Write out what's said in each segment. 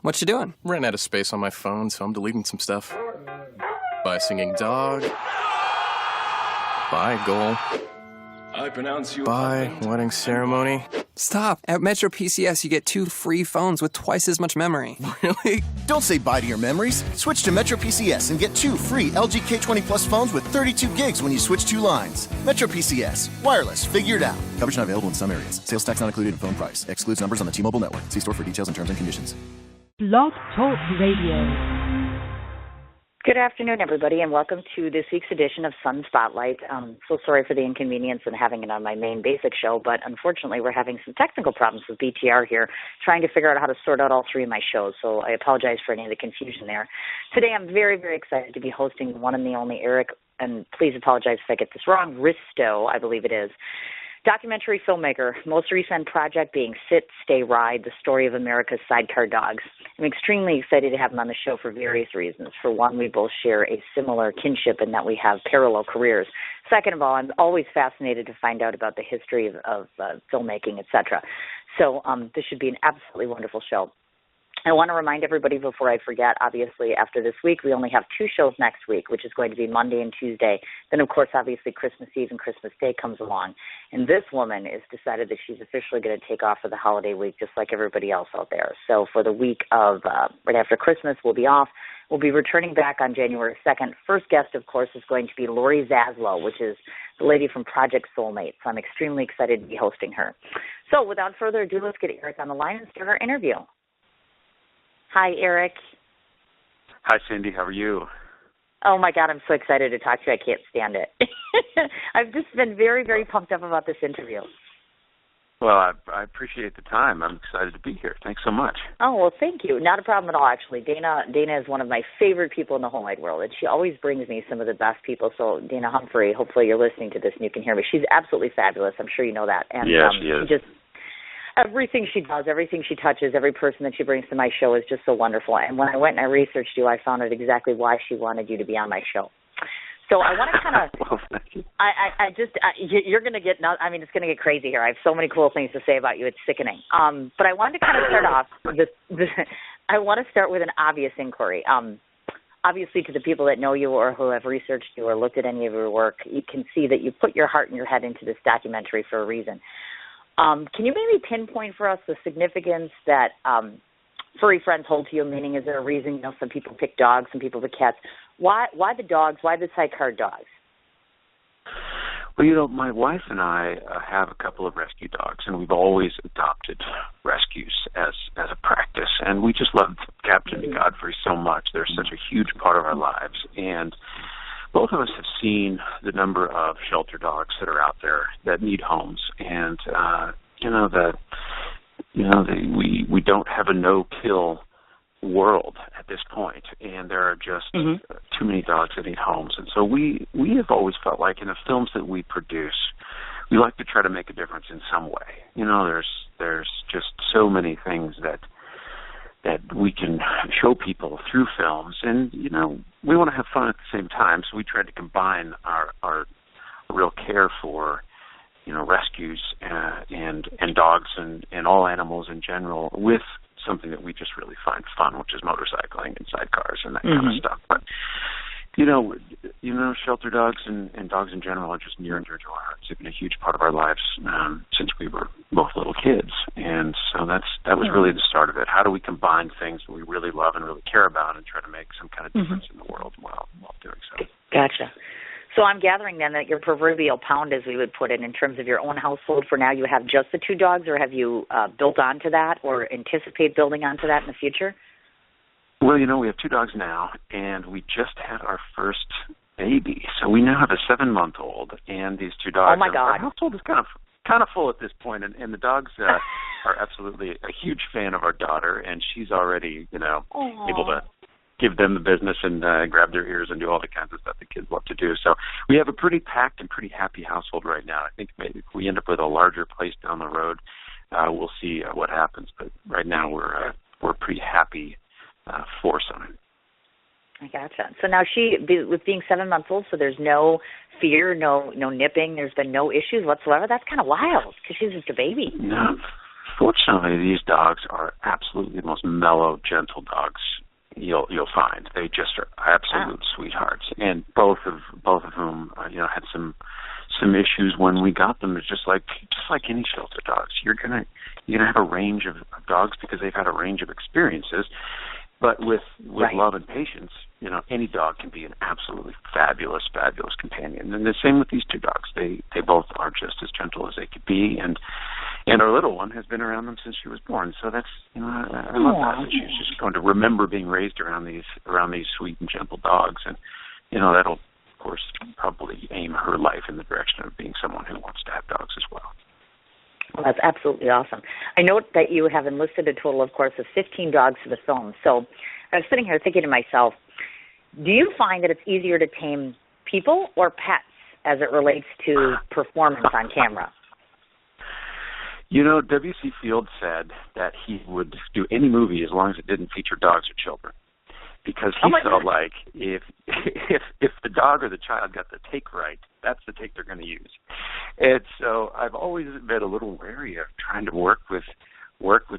What you doing? Ran out of space on my phone, so I'm deleting some stuff. Bye, singing dog. Bye, goal. I pronounce you. Bye, wedding ceremony. Stop. At Metro PCS, you get 2 free phones with twice as much memory. Really? Don't say bye to your memories. Switch to Metro PCS and get 2 free LG K20 Plus phones with 32 gigs when you switch 2 lines. Metro PCS. Wireless. Figure it out. Coverage not available in some areas. Sales tax not included in phone price. Excludes numbers on the T-Mobile network. See store for details and terms and conditions. Blog Talk Radio. Good afternoon, everybody, and welcome to this week's edition of Sun Spotlight. So sorry for the inconvenience in having it on my main basic show, but unfortunately we're having some technical problems with BTR here, trying to figure out how to sort out all 3 of my shows, so I apologize for any of the confusion there. Today I'm very, very excited to be hosting the one and the only Eric, and please apologize if I get this wrong, Ristau, I believe it is. Documentary filmmaker, most recent project being Sit, Stay, Ride, the story of America's sidecar dogs. I'm extremely excited to have him on the show for various reasons. For one, we both share a similar kinship in that we have parallel careers. Second of all, I'm always fascinated to find out about the history of filmmaking, etc. So this should be an absolutely wonderful show. I want to remind everybody before I forget, obviously, after this week, we only have 2 shows next week, which is going to be Monday and Tuesday. Then, of course, obviously, Christmas Eve and Christmas Day comes along. And this woman has decided that she's officially going to take off for the holiday week, just like everybody else out there. So for the week of right after Christmas, we'll be off. We'll be returning back on January 2nd. First guest, of course, is going to be Lori Zaslow, which is the lady from Project Soulmate. So I'm extremely excited to be hosting her. So without further ado, let's get Eric on the line and start our interview. Hi, Eric. Hi, Cindy. How are you? Oh, my God, I'm so excited to talk to you. I can't stand it. I've just been very, very pumped up about this interview. Well, I appreciate the time. I'm excited to be here. Thanks so much. Oh, well, thank you. Not a problem at all, actually. Dana is one of my favorite people in the whole wide world, and she always brings me some of the best people. So, Dana Humphrey, hopefully you're listening to this and you can hear me. She's absolutely fabulous. I'm sure you know that. And, yeah, she is. Everything she does, everything she touches, every person that she brings to my show is just so wonderful. And when I went and I researched you, I found out exactly why she wanted you to be on my show. So I want to kind of, well, thank you. You're going to get, it's going to get crazy here. I have so many cool things to say about you. It's sickening. But I wanted to kind of start off, I want to start with an obvious inquiry. Obviously, to the people that know you or who have researched you or looked at any of your work, you can see that you put your heart and your head into this documentary for a reason. Can you maybe pinpoint for us the significance that furry friends hold to you? Meaning, is there a reason, some people pick dogs, some people pick cats? Why the dogs? Why the sidecar dogs? Well, my wife and I have a couple of rescue dogs, and we've always adopted rescues as a practice. And we just love Captain and Godfrey so much. They're such a huge part of our lives. And both of us have seen the number of shelter dogs that are out there that need homes, and we don't have a no-kill world at this point, and there are just too many dogs that need homes. And so we have always felt like in the films that we produce, we like to try to make a difference in some way. There's just so many things that we can show people through films, and we want to have fun at the same time. So we tried to combine our real care for rescues and dogs and all animals in general with something that we just really find fun, which is motorcycling and sidecars and that kind of stuff. But shelter dogs and dogs in general are just near and dear to our hearts. They've been a huge part of our lives since we were both little kids. And so that was really the start of it. How do we combine things that we really love and really care about and try to make some kind of difference in the world while doing so? Gotcha. So I'm gathering then that your proverbial pound, as we would put it, in terms of your own household for now, you have just the 2 dogs, or have you built onto that or anticipate building onto that in the future? Well, we have 2 dogs now, and we just had our first baby. So we now have a 7-month-old, and these 2 dogs. Oh, my God. Our household is kind of full at this point, and the dogs are absolutely a huge fan of our daughter, and she's already, able to give them the business and grab their ears and do all the kinds of stuff the kids love to do. So we have a pretty packed and pretty happy household right now. I think maybe if we end up with a larger place down the road, we'll see what happens. But right now we're pretty happy foursome. I gotcha. So now with being 7 months old, so there's no fear, no nipping, there's been no issues whatsoever. That's kind of wild because she's just a baby. No. Fortunately, these dogs are absolutely the most mellow, gentle dogs you'll find. They just are absolute sweethearts, and both of whom had some issues when we got them. It's just like any shelter dogs. You're gonna have a range of dogs because they've had a range of experiences. But with love and patience, any dog can be an absolutely fabulous companion. And the same with these two dogs. They both are just as gentle as they could be, and our little one has been around them since she was born. So that's I love that she's just going to remember being raised around these sweet and gentle dogs, and that'll of course probably aim her life in the direction of being someone who wants to have dogs as well. Well, that's absolutely awesome. I note that you have enlisted a total, of course, of 15 dogs for the film. So I was sitting here thinking to myself, do you find that it's easier to tame people or pets as it relates to performance on camera? W.C. Fields said that he would do any movie as long as it didn't feature dogs or children, because he felt like if the dog or the child got the take right, that's the take they're going to use. And so I've always been a little wary of trying to work with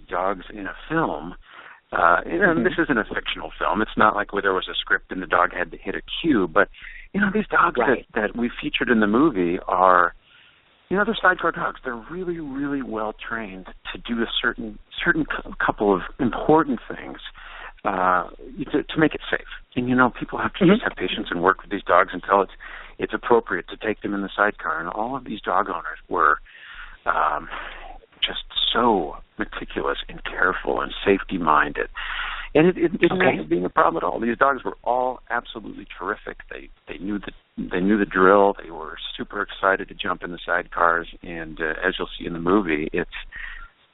dogs in a film. This isn't a fictional film. It's not like where there was a script and the dog had to hit a cue. But these dogs that we featured in the movie are, they're sidecar dogs. They're really, really well trained to do a certain couple of important things to make it safe. And people have to just have patience and work with these dogs until it's appropriate to take them in the sidecar. And all of these dog owners were just so meticulous and careful and safety-minded. And it didn't end up being a problem at all. These dogs were all absolutely terrific. They knew the drill. They were super excited to jump in the sidecars. And as you'll see in the movie,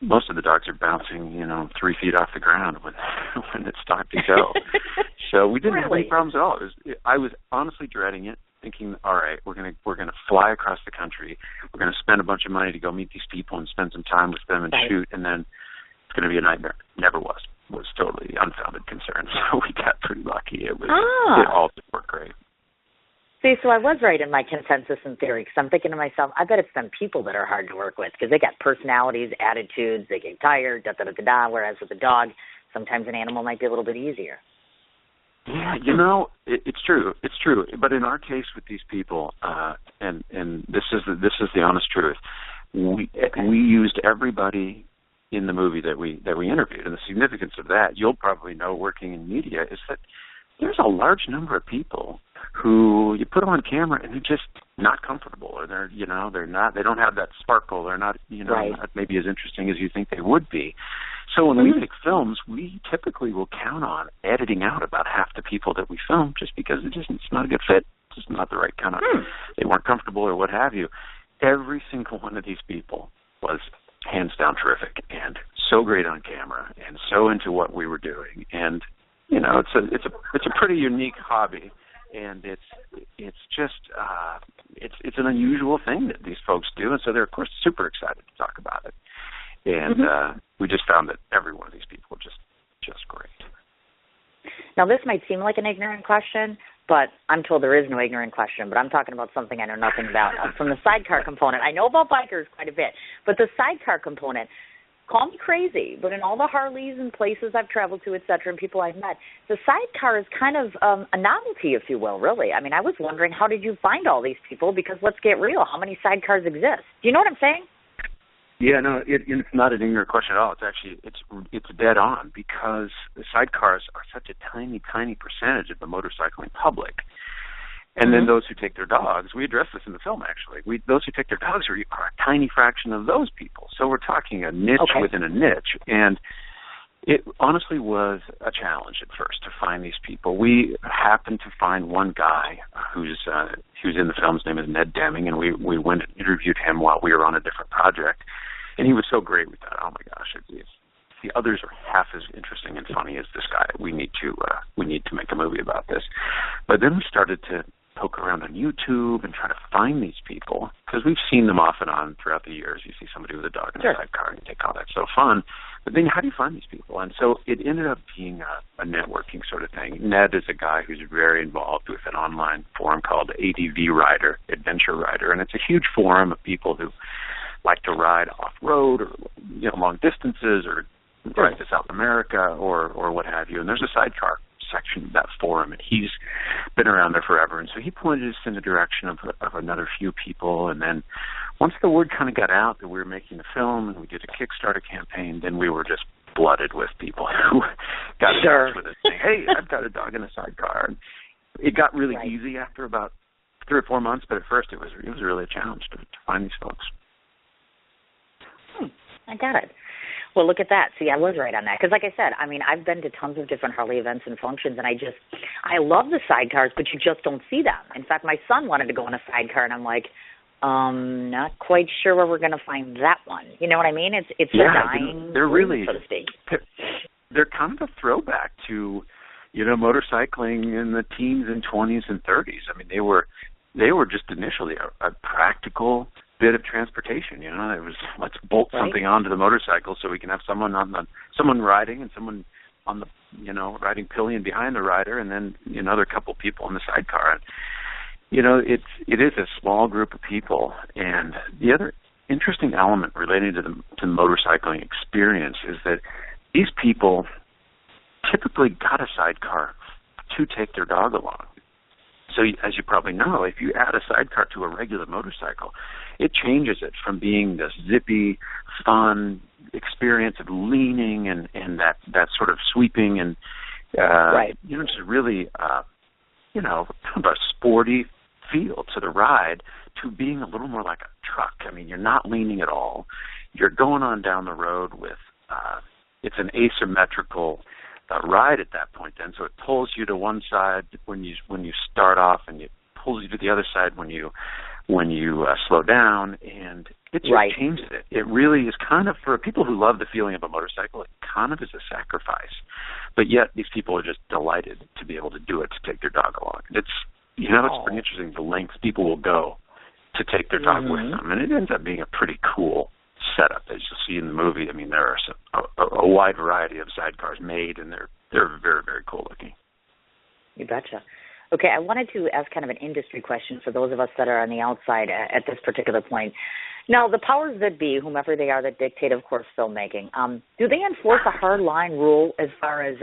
most of the dogs are bouncing, 3 feet off the ground when it's time to go. So we didn't have any problems at all. I was honestly dreading it, thinking, all right, we're gonna fly across the country. We're gonna spend a bunch of money to go meet these people and spend some time with them and shoot, and then it's gonna be a nightmare. Never was. It was totally unfounded concern. So we got pretty lucky. It all worked great. See, so I was right in my consensus and theory, because I'm thinking to myself, I bet it's them people that are hard to work with, because they got personalities, attitudes, they get tired, whereas with a dog, sometimes an animal might be a little bit easier. Yeah, it's true. It's true. But in our case with these people, and this is the honest truth, we used everybody in the movie that we interviewed, and the significance of that, you'll probably know working in media, is that there's a large number of people who you put them on camera and they're just not comfortable, or they don't have that sparkle, they're not not maybe as interesting as you think they would be. So when we make films, we typically will count on editing out about half the people that we film, just because it's not a good fit, it's just not the right kind of, they weren't comfortable or what have you. Every single one of these people was hands down terrific and so great on camera and so into what we were doing. And it's a pretty unique hobby, and it's just it's an unusual thing that these folks do, and so they're of course super excited to talk about it. And we just found that every one of these people were just great. Now, this might seem like an ignorant question, but I'm told there is no ignorant question, but I'm talking about something I know nothing about. From the sidecar component, I know about bikers quite a bit, but the sidecar component, call me crazy, but in all the Harleys and places I've traveled to, et cetera, and people I've met, the sidecar is kind of a novelty, if you will, really. I mean, I was wondering, how did you find all these people? Because let's get real, how many sidecars exist? Do you know what I'm saying? Yeah, no, it's not an ignorant question at all. It's actually it's dead on, because the sidecars are such a tiny, tiny percentage of the motorcycling public. And then those who take their dogs, we address this in the film actually, those who take their dogs are a tiny fraction of those people. So we're talking a niche within a niche. And it honestly was a challenge at first to find these people. We happened to find one guy who's in the film. His name is Ned Deming, and we went and interviewed him while we were on a different project. And he was so great. We thought, oh my gosh, the others are half as interesting and funny as this guy. We need to make a movie about this. But then we started to poke around on YouTube and try to find these people, because we've seen them off and on throughout the years. You see somebody with a dog in a sidecar and you think, oh, that's so fun. But then how do you find these people? And so it ended up being a networking sort of thing. Ned is a guy who's very involved with an online forum called ADV Rider, Adventure Rider, and it's a huge forum of people who like to ride off-road or, long distances or ride to South America or what have you. And there's a Sidecar section of that forum, and he's been around there forever. And so he pointed us in the direction of another few people. And then once the word kind of got out that we were making the film and we did a Kickstarter campaign, then we were just flooded with people who got in touch with us saying, hey, I've got a dog in a Sidecar. And it got really easy after about 3 or 4 months, but at first it was really a challenge to find these folks. I got it. Well, look at that. See, I was right on that. Because like I said, I mean, I've been to tons of different Harley events and functions, and I love the Sidecars, but you just don't see them. In fact, my son wanted to go on a Sidecar, and I'm like, not quite sure where we're going to find that one. You know what I mean? It's a dying they're really, so to speak. They're kind of a throwback to, motorcycling in the teens and 20s and 30s. I mean, they were just initially a practical bit of transportation. It was let's bolt something onto the motorcycle so we can have someone riding and someone on the riding pillion behind the rider, and then another couple people in the Sidecar. It is a small group of people. And the other interesting element relating to the motorcycling experience is that these people typically got a Sidecar to take their dog along. So as you probably know, if you add a Sidecar to a regular motorcycle, it changes it from being this zippy, fun experience of leaning and that sort of sweeping and, just really, kind of a sporty feel to the ride to being a little more like a truck. I mean, you're not leaning at all. You're going on down the road with, it's an asymmetrical ride at that point then, so it pulls you to one side when you start off, and it pulls you to the other side when you slow down, and it just changes it. It really is kind of, for people who love the feeling of a motorcycle, it kind of is a sacrifice, but yet these people are just delighted to be able to do it, to take their dog along. It's it's pretty interesting the lengths people will go to take their dog with them, and it ends up being a pretty cool setup, as you'll see in the movie. I mean, there are a wide variety of Sidecars made, and they're very, very cool looking. You betcha. Okay, I wanted to ask kind of an industry question for those of us that are on the outside at this particular point. Now, the powers that be, whomever they are that dictate, of course, filmmaking, do they enforce a hard line rule as far as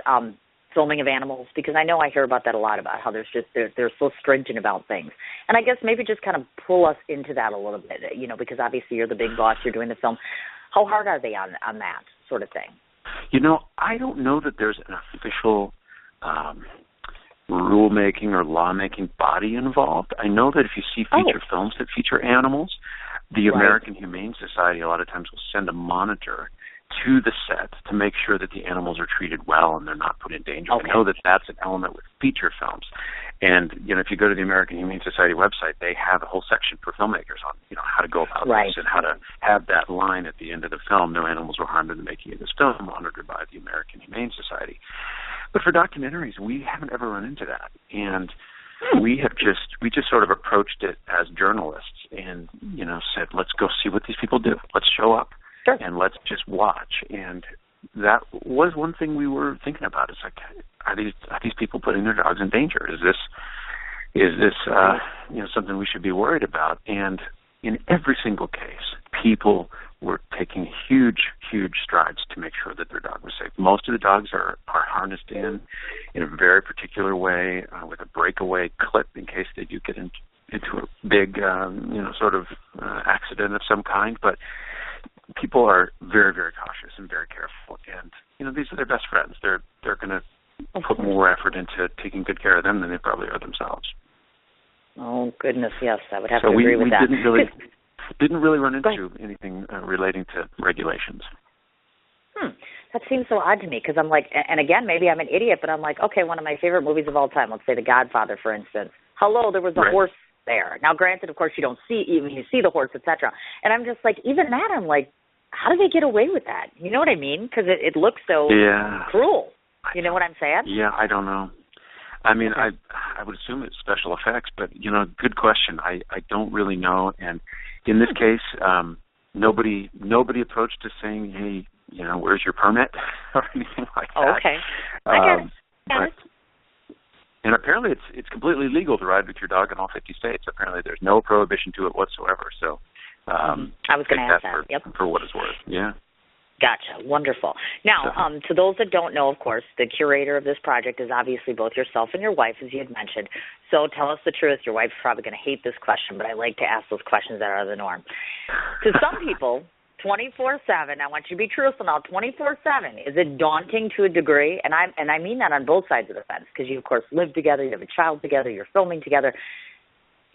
filming of animals? Because I know I hear about that a lot, about how they're so stringent about things. And I guess maybe just kind of pull us into that a little bit, because obviously you're the big boss, you're doing the film. How hard are they on that sort of thing? I don't know that there's an official rulemaking or lawmaking body involved. I know that if you see feature films that feature animals, the American Humane Society a lot of times will send a monitor to the set to make sure that the animals are treated well and they're not put in danger. I know that that's an element with feature films. And, if you go to the American Humane Society website, they have a whole section for filmmakers on, how to go about this and how to have that line at the end of the film, no animals were harmed in the making of this film, monitored by the American Humane Society. But for documentaries, we haven't ever run into that. And we just sort of approached it as journalists and, said, let's go see what these people do. Let's show up. Sure. And let's just watch. And that was one thing we were thinking about. It's like, are these people putting their dogs in danger? Is this something we should be worried about? And in every single case, people were taking huge strides to make sure that their dog was safe. Most of the dogs are harnessed in a very particular way with a breakaway clip in case they do get into a big, accident of some kind. But people are very, very cautious and very careful. And, these are their best friends. They're going to put more effort into taking good care of them than they probably are themselves. Oh, goodness, yes. I would have to agree with that. So we didn't really run into anything relating to regulations. That seems so odd to me because I'm like, and again, maybe I'm an idiot, but I'm like, okay, one of my favorite movies of all time, let's say The Godfather, for instance. Hello, there was a horse there. Now, granted, of course, you see the horse, etc. And I'm just like, even that, I'm like, how do they get away with that? You know what I mean? Because it looks so cruel. You know what I'm saying? Yeah, I don't know. I mean, I would assume it's special effects, but, good question. I don't really know. And in this case, nobody approached us saying, hey, where's your permit or anything like that. Oh, okay. I get it. And apparently it's completely legal to ride with your dog in all 50 states. Apparently there's no prohibition to it whatsoever. So I was going to ask that. Yep. For what it's worth. Yeah. Gotcha. Wonderful. Now, to those that don't know, of course, the curator of this project is obviously both yourself and your wife, as you had mentioned. So tell us the truth. Your wife's probably going to hate this question, but I like to ask those questions that are the norm. To some people, 24/7, I want you to be truthful now, 24/7, is it daunting to a degree? And I mean that on both sides of the fence, because you, of course, live together, you have a child together, you're filming together.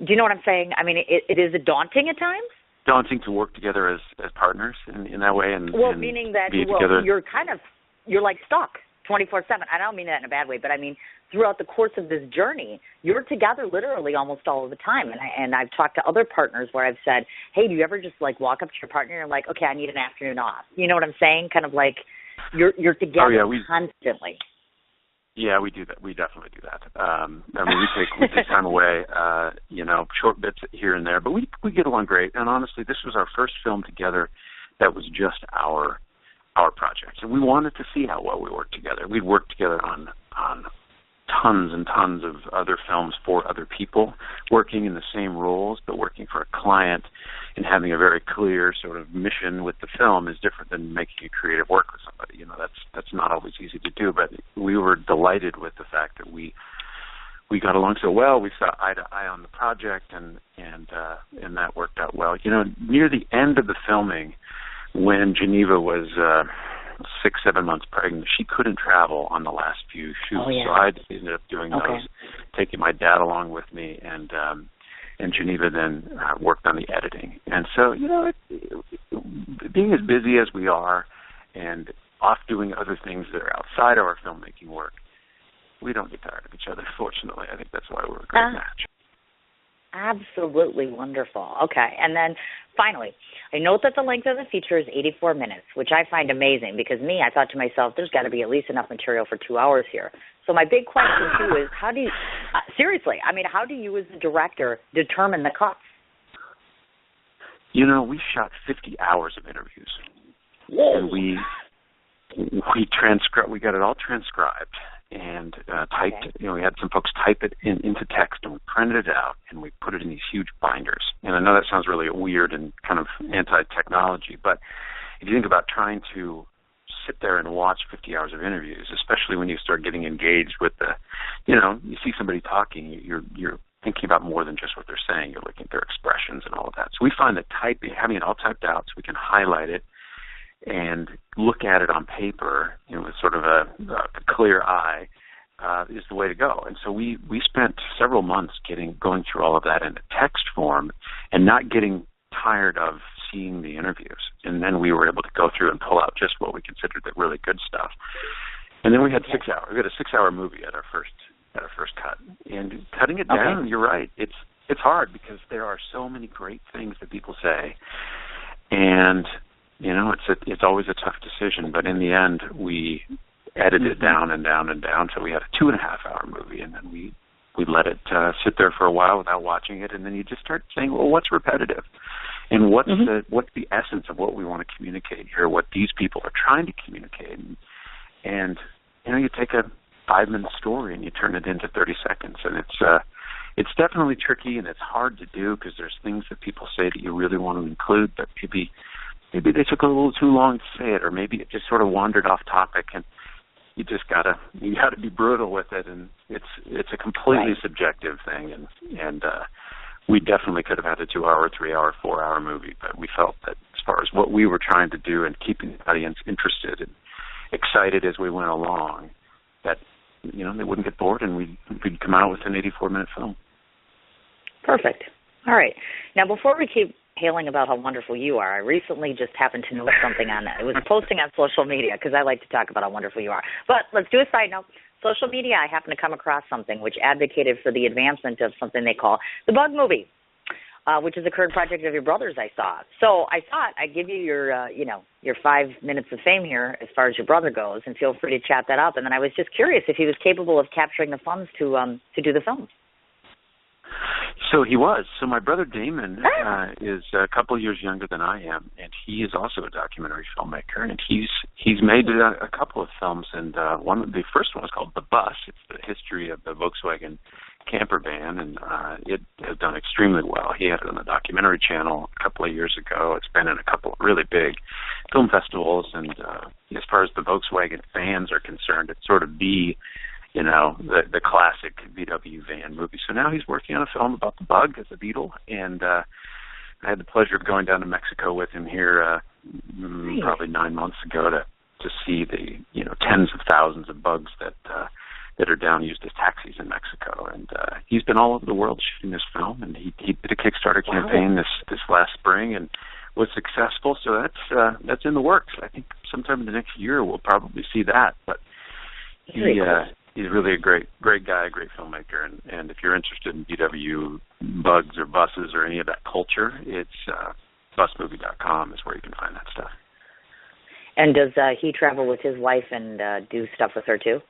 Do you know what I'm saying? I mean, it is it daunting at times? Daunting to work together as partners in that way, and meaning that together. you're like stuck 24/7. I don't mean that in a bad way, but I mean throughout the course of this journey, you're together literally almost all of the time. And I've talked to other partners where I've said, hey, do you ever just like walk up to your partner and like, okay, I need an afternoon off? You know what I'm saying? Kind of like you're together constantly. Yeah, we do that. We definitely do that. I mean, we take time away, short bits here and there, but we get along great. And honestly, this was our first film together that was just our project. And we wanted to see how well we worked together. We'd worked together on tons and tons of other films for other people, working in the same roles, but working for a client and having a very clear sort of mission with the film is different than making a creative work with somebody. You know, that's not always easy to do, but we were delighted with the fact that we got along so well. We saw eye to eye on the project, and that worked out well. You know, near the end of the filming, when Geneva was 6-7 months pregnant, she couldn't travel on the last few shoots, so I ended up doing those, taking my dad along with me, and Geneva then worked on the editing. And so, you know, being as busy as we are and off doing other things that are outside of our filmmaking work, we don't get tired of each other, fortunately. I think that's why we're a great match. Absolutely wonderful. Okay, and then finally, I note that the length of the feature is 84 minutes, which I find amazing because I thought to myself, there's got to be at least enough material for 2 hours here. So my big question, too, is how do you, seriously, I mean, how do you as the director determine the cuts? You know, we shot 50 hours of interviews. Whoa. And we got it all transcribed and typed. You know, we had some folks type it into text, and we printed it out, and we put it in these huge binders. And I know that sounds really weird and kind of anti-technology, but if you think about trying to sit there and watch 50 hours of interviews, especially when you start getting engaged with you see somebody talking, you're thinking about more than just what they're saying. You're looking at their expressions and all of that. So we find that having it all typed out so we can highlight it and look at it on paper, you know, with sort of a clear eye, is the way to go. And so we spent several months going through all of that in a text form and not getting tired of seeing the interviews. And then we were able to go through and pull out just what we considered the really good stuff. And then we had 6 hours. We had a 6-hour movie at our first cut. And cutting it down, you're right. It's hard because there are so many great things that people say, and you know, it's always a tough decision, but in the end, we edited it down and down and down, so we had a 2.5-hour movie, and then we let it sit there for a while without watching it, and then you just start saying, well, what's repetitive? And what's the essence of what we want to communicate here, what these people are trying to communicate? And you know, you take a 5-minute story and you turn it into 30 seconds, and it's definitely tricky, and it's hard to do because there's things that people say that you really want to include, but maybe they took a little too long to say it, or maybe it just sort of wandered off topic, and you gotta be brutal with it, and it's a completely subjective thing, and we definitely could have had a 2-hour, 3-hour, 4-hour movie, but we felt that as far as what we were trying to do and keeping the audience interested and excited as we went along, that you know they wouldn't get bored, and we'd come out with an 84-minute film. Perfect. All right. Now, before we keep hailing about how wonderful you are, I recently just happened to notice something on that. It was posting on social media because I like to talk about how wonderful you are. But let's do a side note. Social media, I happened to come across something which advocated for the advancement of something they call the Bug Movie, which is a current project of your brother's, I saw. So I thought I'd give you your 5 minutes of fame here as far as your brother goes, and feel free to chat that up. And then I was just curious if he was capable of capturing the funds to do the film. So he was. So my brother Damon is a couple of years younger than I am, and he is also a documentary filmmaker. And he's made a couple of films, and the first one is called The Bus. It's the history of the Volkswagen camper van, and it has done extremely well. He had it on the documentary channel a couple of years ago. It's been in a couple of really big film festivals, and as far as the Volkswagen fans are concerned, it's sort of the classic VW van movie. So now he's working on a film about the bug as a beetle, and I had the pleasure of going down to Mexico with him here probably 9 months ago to see the tens of thousands of bugs that are down used as taxis in Mexico. And he's been all over the world shooting this film, and he did a Kickstarter campaign this last spring and was successful. So that's in the works. I think sometime in the next year we'll probably see that. But he's really a great guy, a great filmmaker. And if you're interested in VW bugs or buses or any of that culture, it's busmovie.com is where you can find that stuff. And does he travel with his wife and do stuff with her too?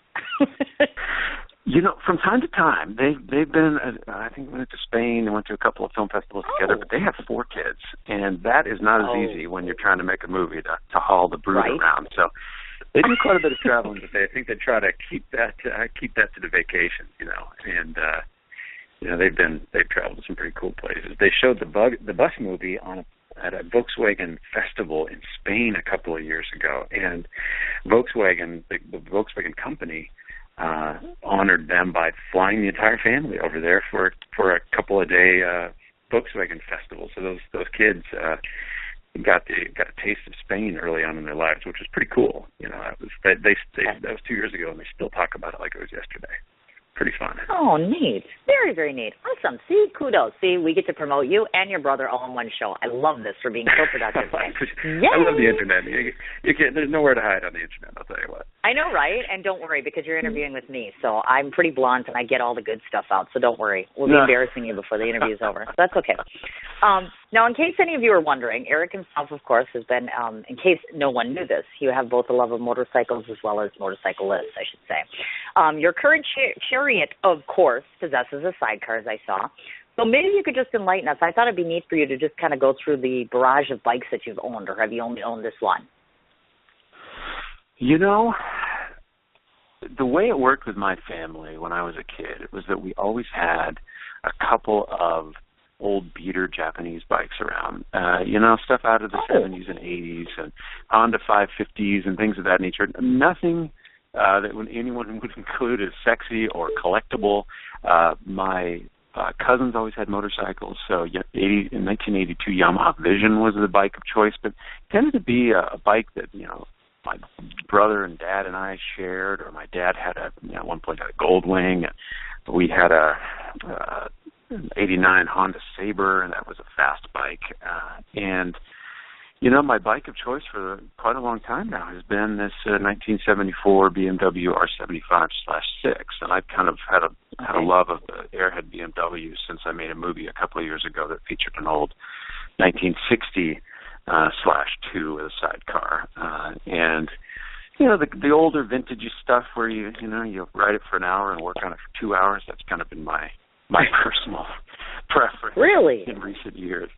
From time to time, they've been. I think went to Spain. They went to a couple of film festivals together. But they have 4 kids, and that is not as easy when you're trying to make a movie to haul the brood around. So they do quite a bit of traveling, but I think they try to keep that to the vacations. And they've traveled to some pretty cool places. They showed the bus movie at a Volkswagen festival in Spain a couple of years ago, and Volkswagen, the Volkswagen company, honored them by flying the entire family over there for a couple of day Volkswagen festival. So those kids got a taste of Spain early on in their lives, which was pretty cool. That was 2 years ago, and they still talk about it like it was yesterday. Pretty fun. Oh, neat. Very, very neat. Awesome. See, kudos. See, we get to promote you and your brother all in one show. I love this for being so productive. I love the internet. You can't, there's nowhere to hide on the internet, I'll tell you what. I know, right? And don't worry, because you're interviewing with me, so I'm pretty blunt, and I get all the good stuff out, so don't worry. We'll be embarrassing you before the interview's over. So that's okay. Now, in case any of you are wondering, Eric himself, of course, has been, in case no one knew this, you have both a love of motorcycles as well as motorcyclists, I should say. Your current chariot, of course, possesses a sidecar, as I saw. So maybe you could just enlighten us. I thought it'd be neat for you to just kind of go through the barrage of bikes that you've owned, or have you only owned this one? The way it worked with my family when I was a kid, it was that we always had a couple of old beater Japanese bikes around, stuff out of the 70s and 80s, and Honda 550s and things of that nature. Nothing that anyone would include as sexy or collectible. My cousins always had motorcycles, so in 1982, Yamaha Vision was the bike of choice, but it tended to be a bike that, my brother and dad and I shared, or my dad had at one point had a Goldwing. We had an 89 Honda Sabre, and that was a fast bike. And my bike of choice for quite a long time now has been this 1974 BMW R75/6, and I've kind of had a love of the Airhead BMW since I made a movie a couple of years ago that featured an old 1960 /2 with a sidecar, and the older vintagey stuff where you ride it for an hour and work on it for 2 hours. That's kind of been my personal preference in recent years.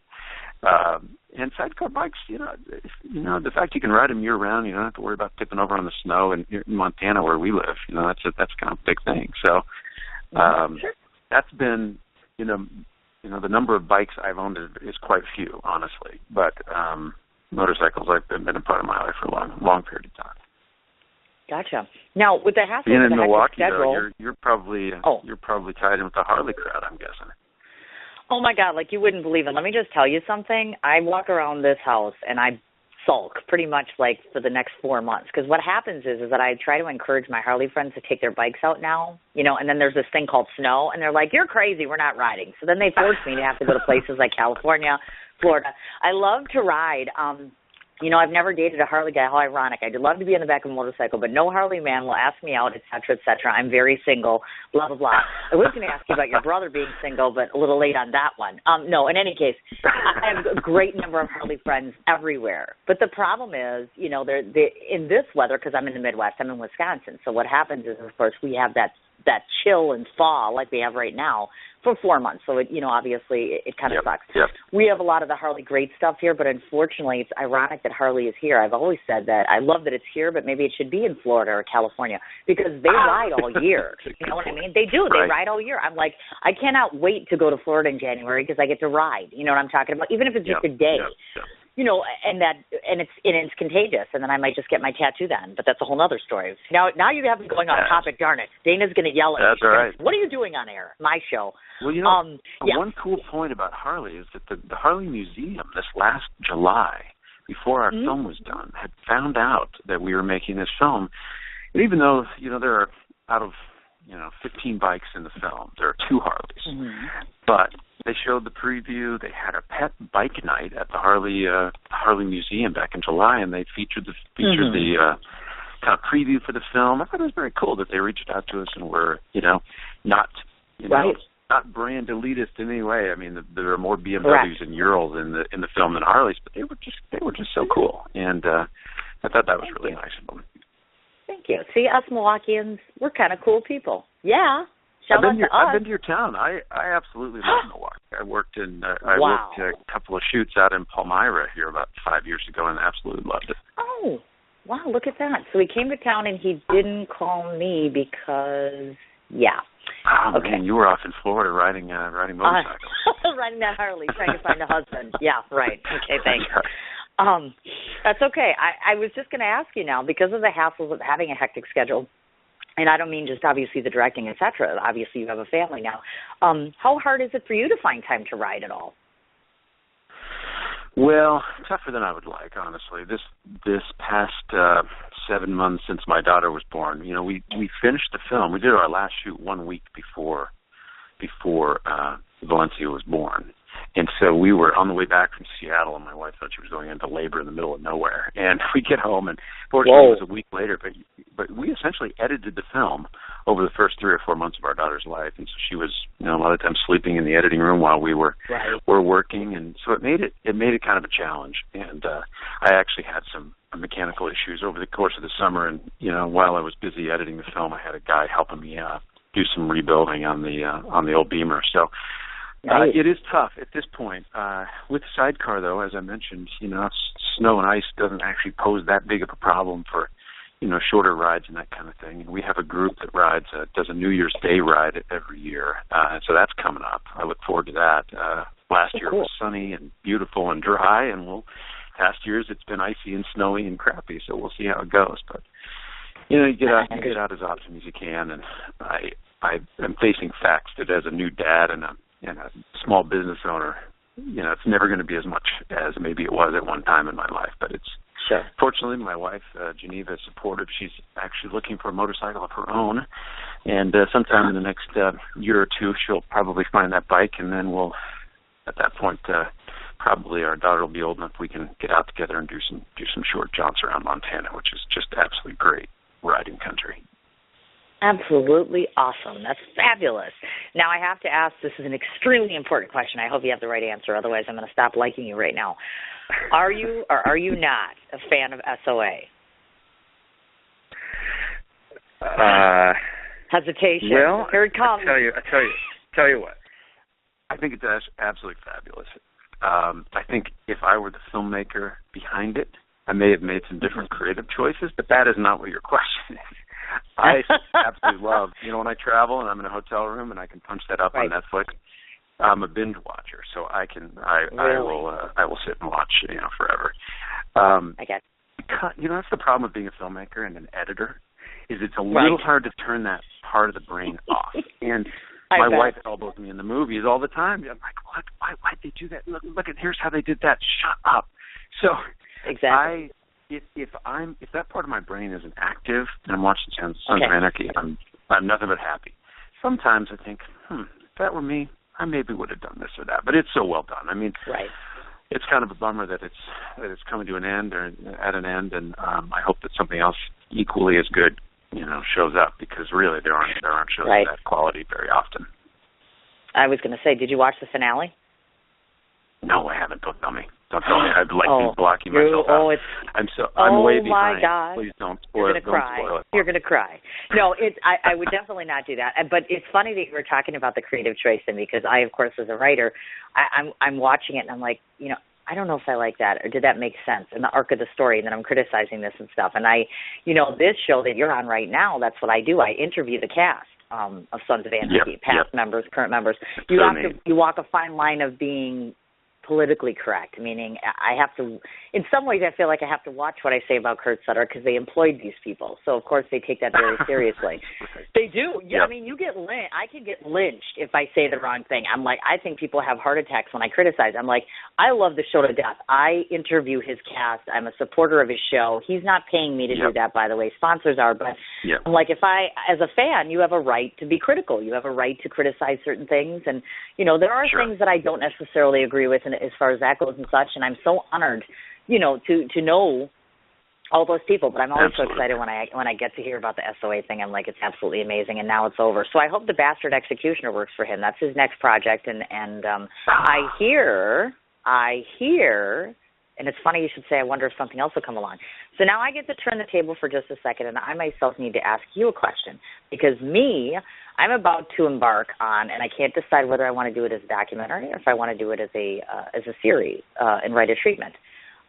And sidecar bikes, the fact you can ride them year round, you don't have to worry about tipping over on the snow. And in Montana, where we live, that's kind of a big thing. So that's been, the number of bikes I've owned is quite few, honestly. But motorcycles have been a part of my life for a long period of time. Gotcha. Now, with the hassle being of the in Milwaukee, schedule, though, you're probably tied in with the Harley crowd, I'm guessing. Oh my God, like you wouldn't believe it. Let me just tell you something. I walk around this house and I sulk pretty much like for the next 4 months, because what happens is that I try to encourage my Harley friends to take their bikes out now, and then there's this thing called snow, and they're like, "You're crazy, we're not riding." So then they force me to have to go to places like California, Florida. I love to ride. I've never dated a Harley guy. How ironic. I'd love to be in the back of a motorcycle, but no Harley man will ask me out, et cetera, et cetera. I'm very single, blah, blah, blah. I was going to ask you about your brother being single, but a little late on that one. No, in any case, I have a great number of Harley friends everywhere. But the problem is, they're in this weather, because I'm in the Midwest, I'm in Wisconsin. So what happens is, of course, we have that that chill and thaw like we have right now for 4 months. So, obviously it kind of sucks. Yep. We have a lot of the Harley great stuff here, but unfortunately it's ironic that Harley is here. I've always said that I love that it's here, but maybe it should be in Florida or California because they ride all year. You know what I mean? They do. They ride all year. I'm like, I cannot wait to go to Florida in January because I get to ride. You know what I'm talking about? Even if it's just a day. Yep. And it's contagious, and then I might just get my tattoo then. But that's a whole other story. Now you have me going off topic. Darn it, Dana's going to yell at me. That's all right. What are you doing on air? My show. Well, one cool point about Harley is that the Harley Museum this last July, before our film was done, had found out that we were making this film. And even though there are out of 15 bikes in the film, there are 2 Harleys, but they showed the preview. They had a pet bike night at the Harley Museum back in July, and they featured the kind of preview for the film. I thought it was very cool that they reached out to us and were not brand elitist in any way. I mean, there are more BMWs and Urals in the film than Harleys, but they were just so cool, and I thought that was really nice of them. Thank you. See, us Milwaukeeans, we're kind of cool people. Yeah. I've been to your town. I absolutely love Milwaukee. I worked a couple of shoots out in Palmyra here about 5 years ago and absolutely loved it. Oh, wow, look at that. So he came to town and he didn't call me because, Oh, okay. Man, you were off in Florida riding motorcycles. Riding that Harley, trying to find a husband. Yeah, right. Okay, thanks. That's okay. I was just going to ask you now, because of the hassles of having a hectic schedule, and I don't mean just obviously the directing, et cetera. Obviously, you have a family now. How hard is it for you to find time to ride at all? Well, tougher than I would like, honestly. This past 7 months since my daughter was born, we finished the film. We did our last shoot 1 week before Valencia was born. And so we were on the way back from Seattle, and my wife thought she was going into labor in the middle of nowhere. And we get home, and fortunately it was a week later, but we essentially edited the film over the first 3 or 4 months of our daughter's life. And so she was, a lot of times sleeping in the editing room while we were working, and so it made it kind of a challenge. And I actually had some mechanical issues over the course of the summer, and while I was busy editing the film, I had a guy helping me do some rebuilding on the old Beamer. So. It is tough at this point. With Sidecar, though, as I mentioned, snow and ice doesn't actually pose that big of a problem for, shorter rides and that kind of thing. And we have a group that does a New Year's Day ride every year, so that's coming up. I look forward to that. Last year it was sunny and beautiful and dry, and past years it's been icy and snowy and crappy, so we'll see how it goes. But, you get out as often as you can, and I'm facing facts that as a new dad and a small business owner, it's never going to be as much as maybe it was at one time in my life. But it's fortunately my wife, Geneva, is supportive. She's actually looking for a motorcycle of her own, and sometime in the next year or two, she'll probably find that bike, and then we'll, at that point, probably our daughter will be old enough we can get out together and do some short jaunts around Montana, which is just absolutely great riding country. Absolutely awesome. That's fabulous. Now, I have to ask, this is an extremely important question. I hope you have the right answer. Otherwise, I'm going to stop liking you right now. Are you or are you not a fan of SOA? Hesitation. Well, here it comes. I tell you what. I think it's absolutely fabulous. I think if I were the filmmaker behind it, I may have made some different creative choices, but that is not what your question is. I absolutely love, when I travel and I'm in a hotel room and I can punch that up on Netflix, I'm a binge watcher, so I will sit and watch, forever. I get it. That's the problem with being a filmmaker and an editor, is it's a little hard to turn that part of the brain off. And my wife elbows me in the movies all the time. I'm like, what? Why'd they do that? Look at, here's how they did that. Shut up. So exactly. If that part of my brain isn't active and I'm watching Sons of Anarchy, I'm nothing but happy. Sometimes I think, if that were me, I maybe would have done this or that. But it's so well done. I mean, it's kind of a bummer that it's coming to an end or at an end, and I hope that something else equally as good, shows up, because really there aren't shows of that quality very often. I was going to say, did you watch the finale? No, I haven't. Don't tell me. Don't tell me. I'd like to be blocking myself out. I'm way behind. Oh my God! Please don't spoil it. You're gonna cry. No, I would definitely not do that. But it's funny that you were talking about the creative choice thing, because I, of course, as a writer, I'm watching it and I'm like, I don't know if I like that, or did that make sense in the arc of the story, and then I'm criticizing this and stuff. And this show that you're on right now, that's what I do. I interview the cast of Sons of Anarchy, past members, current members. You walk a fine line of being politically correct, meaning I have to, in some ways I feel like I have to watch what I say about Kurt Sutter, because they employed these people. So, of course, they take that very seriously. They do. Yeah, I mean, I can get lynched if I say the wrong thing. I'm like, I think people have heart attacks when I criticize. I'm like, I love the show to death. I interview his cast. I'm a supporter of his show. He's not paying me to do that, by the way. Sponsors are. But I'm like, as a fan, you have a right to be critical. You have a right to criticize certain things. And, there are things that I don't necessarily agree with as far as that goes and such, and I'm so honored, to know all those people. But I'm always so excited when I get to hear about the SOA thing. I'm like, it's absolutely amazing, and now it's over. So I hope The Bastard Executioner works for him. That's his next project, and I hear, and it's funny you should say, I wonder if something else will come along. So now I get to turn the table for just a second, and I myself need to ask you a question, because I'm about to embark on, and I can't decide whether I want to do it as a documentary or if I want to do it as a series and write a treatment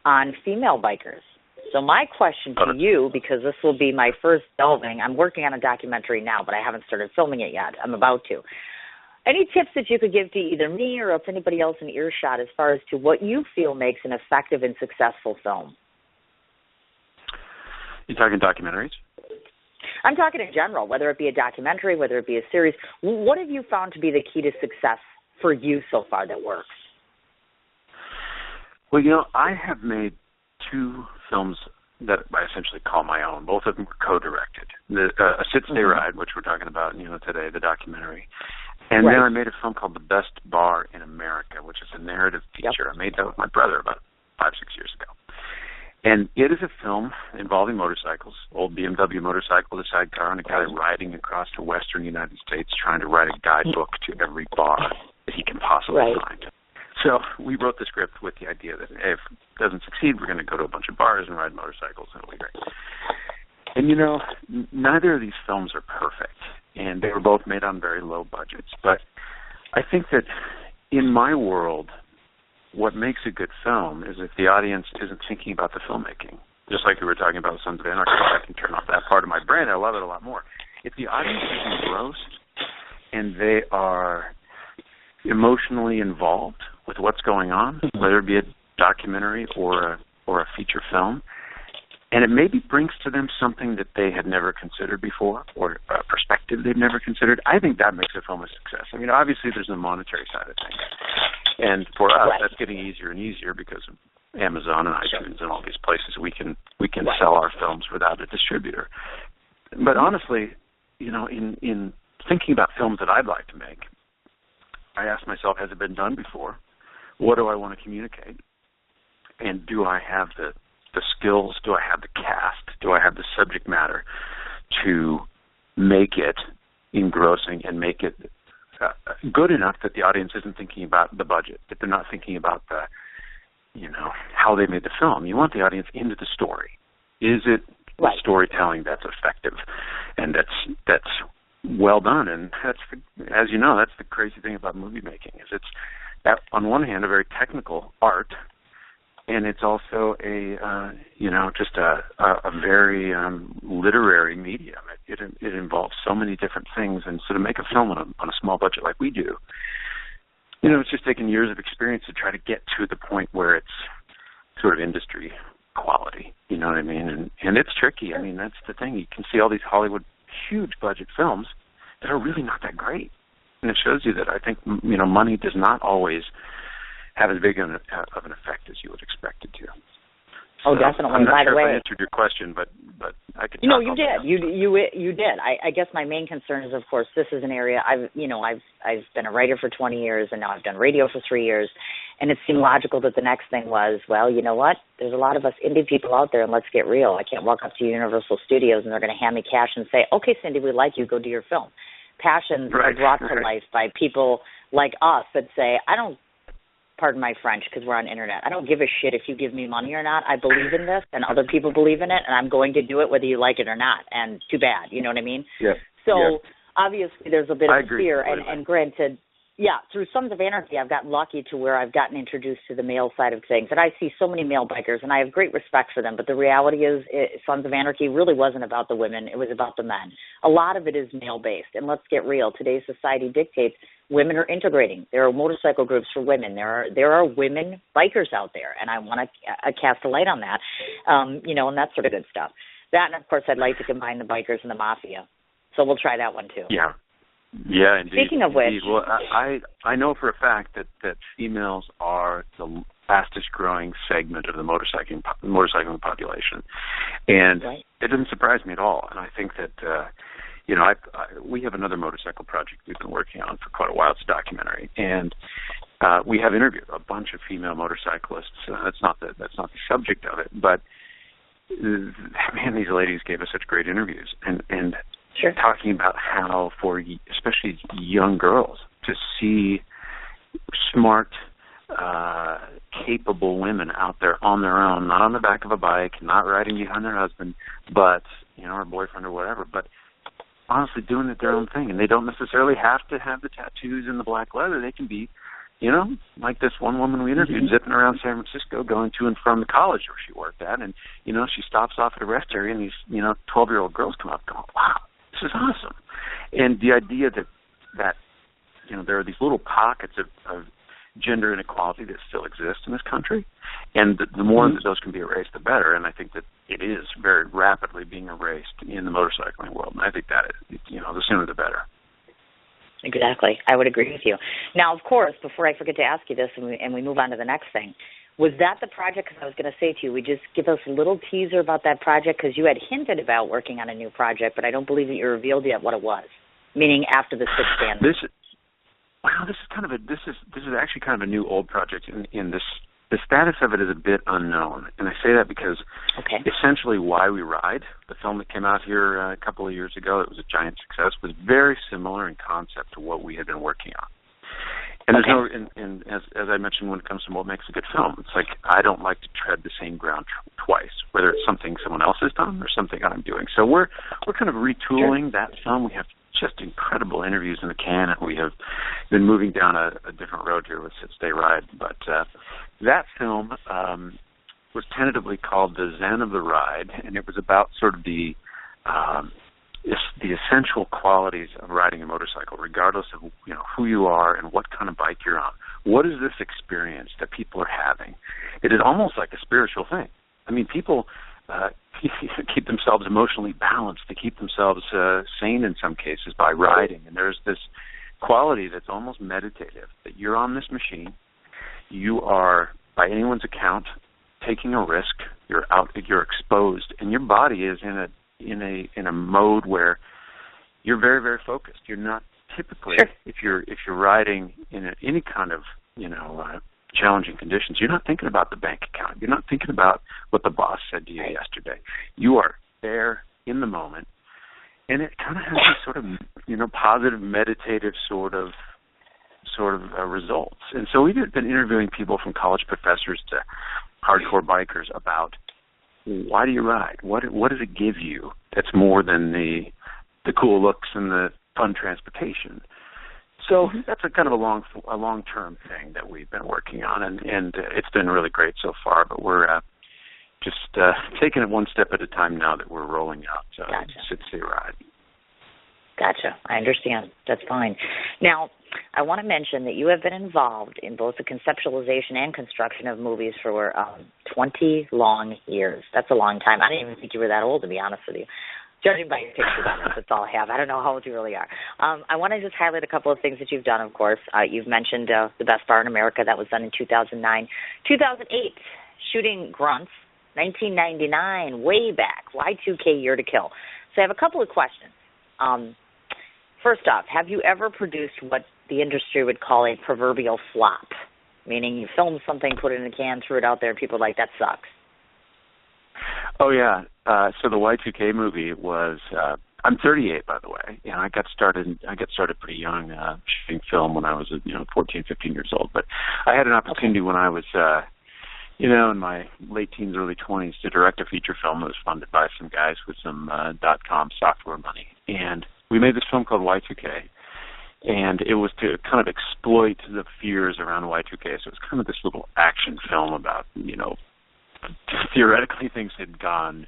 on female bikers. So my question to you, because this will be my first delving, I'm working on a documentary now, but I haven't started filming it yet. I'm about to. Any tips that you could give to either me or if anybody else in earshot as far as to what you feel makes an effective and successful film? You talking documentaries? I'm talking in general, whether it be a documentary, whether it be a series. What have you found to be the key to success for you so far that works? Well, I have made 2 films that I essentially call my own. Both of them were co-directed. A Sit Stay Ride, which we're talking about, today, the documentary. And then I made a film called The Best Bar in America, which is a narrative feature. I made that with my brother about 5-6 years ago. And it is a film involving motorcycles, old BMW motorcycle, the Sidecar, and a guy riding across the western United States trying to write a guidebook to every bar that he can possibly find. So we wrote the script with the idea that if it doesn't succeed, we're going to go to a bunch of bars and ride motorcycles, and it'll be great. And, neither of these films are perfect, and they were both made on very low budgets. But I think that in my world, what makes a good film is if the audience isn't thinking about the filmmaking. Just like we were talking about Sons of Anarchy, I can turn off that part of my brain. I love it a lot more. If the audience is engrossed and they are emotionally involved with what's going on, whether it be a documentary or a feature film, and it maybe brings to them something that they had never considered before, or a perspective they've never considered, I think that makes a film a success. I mean, obviously there's the monetary side of things. And for us, that's getting easier and easier because of Amazon and iTunes and all these places we can sell our films without a distributor. But honestly, in thinking about films that I'd like to make, I ask myself, has it been done before? What do I want to communicate? And do I have the skills? Do I have the cast? Do I have the subject matter to make it engrossing and make it good enough that the audience isn't thinking about the budget, that they're not thinking about how they made the film? You want the audience into the story. Is it storytelling that's effective and that's well done? And that's, as you know, that's the crazy thing about movie making, is it's on one hand a very technical art, and it's also a very literary medium. It involves so many different things, and so to make a film on a small budget like we do, it's just taken years of experience to try to get to the point where it's sort of industry quality. You know what I mean? And it's tricky. I mean, that's the thing. You can see all these Hollywood huge budget films that are really not that great, and it shows you that I think money does not always have as big of an effect as you would expect it to. Oh, definitely. I'm not By sure the way, if I answered your question, but I could. No, you did. You did. I guess my main concern is, of course, this is an area I've been a writer for 20 years, and now I've done radio for 3 years, and it seemed logical that the next thing was, well, you know what? There's a lot of us indie people out there, and let's get real. I can't walk up to Universal Studios and they're going to hand me cash and say, okay, Cindy, we like you. Go do your film. Passions are brought to life by people like us that say, I don't pardon my French, because we're on internet. I don't give a shit if you give me money or not. I believe in this, and other people believe in it, and I'm going to do it whether you like it or not. And too bad, you know what I mean? Yeah. So obviously there's a bit of fear, completely. and granted, yeah, through Sons of Anarchy, I've gotten lucky to where I've gotten introduced to the male side of things. And I see so many male bikers, and I have great respect for them. But the reality is, Sons of Anarchy really wasn't about the women. It was about the men. A lot of it is male-based. And let's get real. Today's society dictates women are integrating. There are motorcycle groups for women. There are women bikers out there, and I want to cast a light on that, and that sort of good stuff. That, and, of course, I'd like to combine the bikers and the mafia. So we'll try that one, too. Yeah. Yeah, indeed. Speaking of which, well, I know for a fact that females are the fastest growing segment of the motorcycling population, and it doesn't surprise me at all. And I think that we have another motorcycle project we've been working on for quite a while. It's a documentary, and we have interviewed a bunch of female motorcyclists. That's not the subject of it, but man, these ladies gave us such great interviews, and sure. Talking about how for especially young girls to see smart, capable women out there on their own, not on the back of a bike, not riding behind their husband, but or boyfriend or whatever, but honestly doing it their own thing. And they don't necessarily have to have the tattoos and the black leather. They can be, like this one woman we interviewed, zipping around San Francisco, going to and from the college where she worked at, and she stops off at a rest area, and these 12-year-old girls come up going, wow, this is awesome. And the idea that there are these little pockets of gender inequality that still exist in this country, and the more that those can be erased, the better. And I think that it is very rapidly being erased in the motorcycling world. And I think that the sooner the better. Exactly. I would agree with you. Now, of course, before I forget to ask you this and we move on to the next thing, was that the project? Because I was going to say to you, would you just give us a little teaser about that project? Because you had hinted about working on a new project, but I don't believe that you revealed yet what it was, meaning after the Six Stand. This is actually kind of a new old project in this. The status of it is a bit unknown, and I say that because essentially Why We Ride, the film that came out here a couple of years ago, it was a giant success, was very similar in concept to what we had been working on. And there's no, and as I mentioned, when it comes to what makes a good film, it's like I don't like to tread the same ground twice, whether it's something someone else has done or something I'm doing. So we're kind of retooling that film. We have just incredible interviews in the can, and we have been moving down a different road here with Sit Stay Ride. But that film was tentatively called The Zen of the Ride, and it was about sort of the essential qualities of riding a motorcycle, regardless of who you are and what kind of bike you're on. What is this experience that people are having? It is almost like a spiritual thing. I mean, people keep themselves emotionally balanced. They keep themselves sane in some cases by riding. And there's this quality that's almost meditative, that you're on this machine. You are, by anyone's account, taking a risk. You're out, you're exposed, and your body is in a mode where you're very, very focused. You're not typically, if you're riding in any kind of challenging conditions, you're not thinking about the bank account. You're not thinking about what the boss said to you yesterday. You are there in the moment, and it kind of has this sort of positive, meditative sort of results. And so we've been interviewing people from college professors to hardcore bikers about why do you ride? What does it give you that's more than the cool looks and the fun transportation? So that's a kind of a long-term thing that we've been working on, and it's been really great so far. But we're just taking it one step at a time now that we're rolling out Sit Stay Ride. Gotcha. I understand. That's fine. Now, I want to mention that you have been involved in both the conceptualization and construction of movies for 20 long years. That's a long time. I didn't even think you were that old, to be honest with you. Judging by your pictures on it, that's all I have. I don't know how old you really are. I want to just highlight a couple of things that you've done, of course. You've mentioned The Best Bar in America. That was done in 2009. 2008, Shooting Grunts. 1999, way back, Y2K, Year to Kill. So I have a couple of questions. First off, have you ever produced what the industry would call a proverbial flop? Meaning you filmed something, put it in a can, threw it out there, and people are like, that sucks. Oh, yeah. So the Y2K movie was I'm 38, by the way. And I got started pretty young shooting film when I was 14, 15 years old. But I had an opportunity when I was in my late teens, early 20s, to direct a feature film that was funded by some guys with some .com software money. And we made this film called Y2K. And it was to kind of exploit the fears around Y2K. So it was kind of this little action film about, theoretically things had gone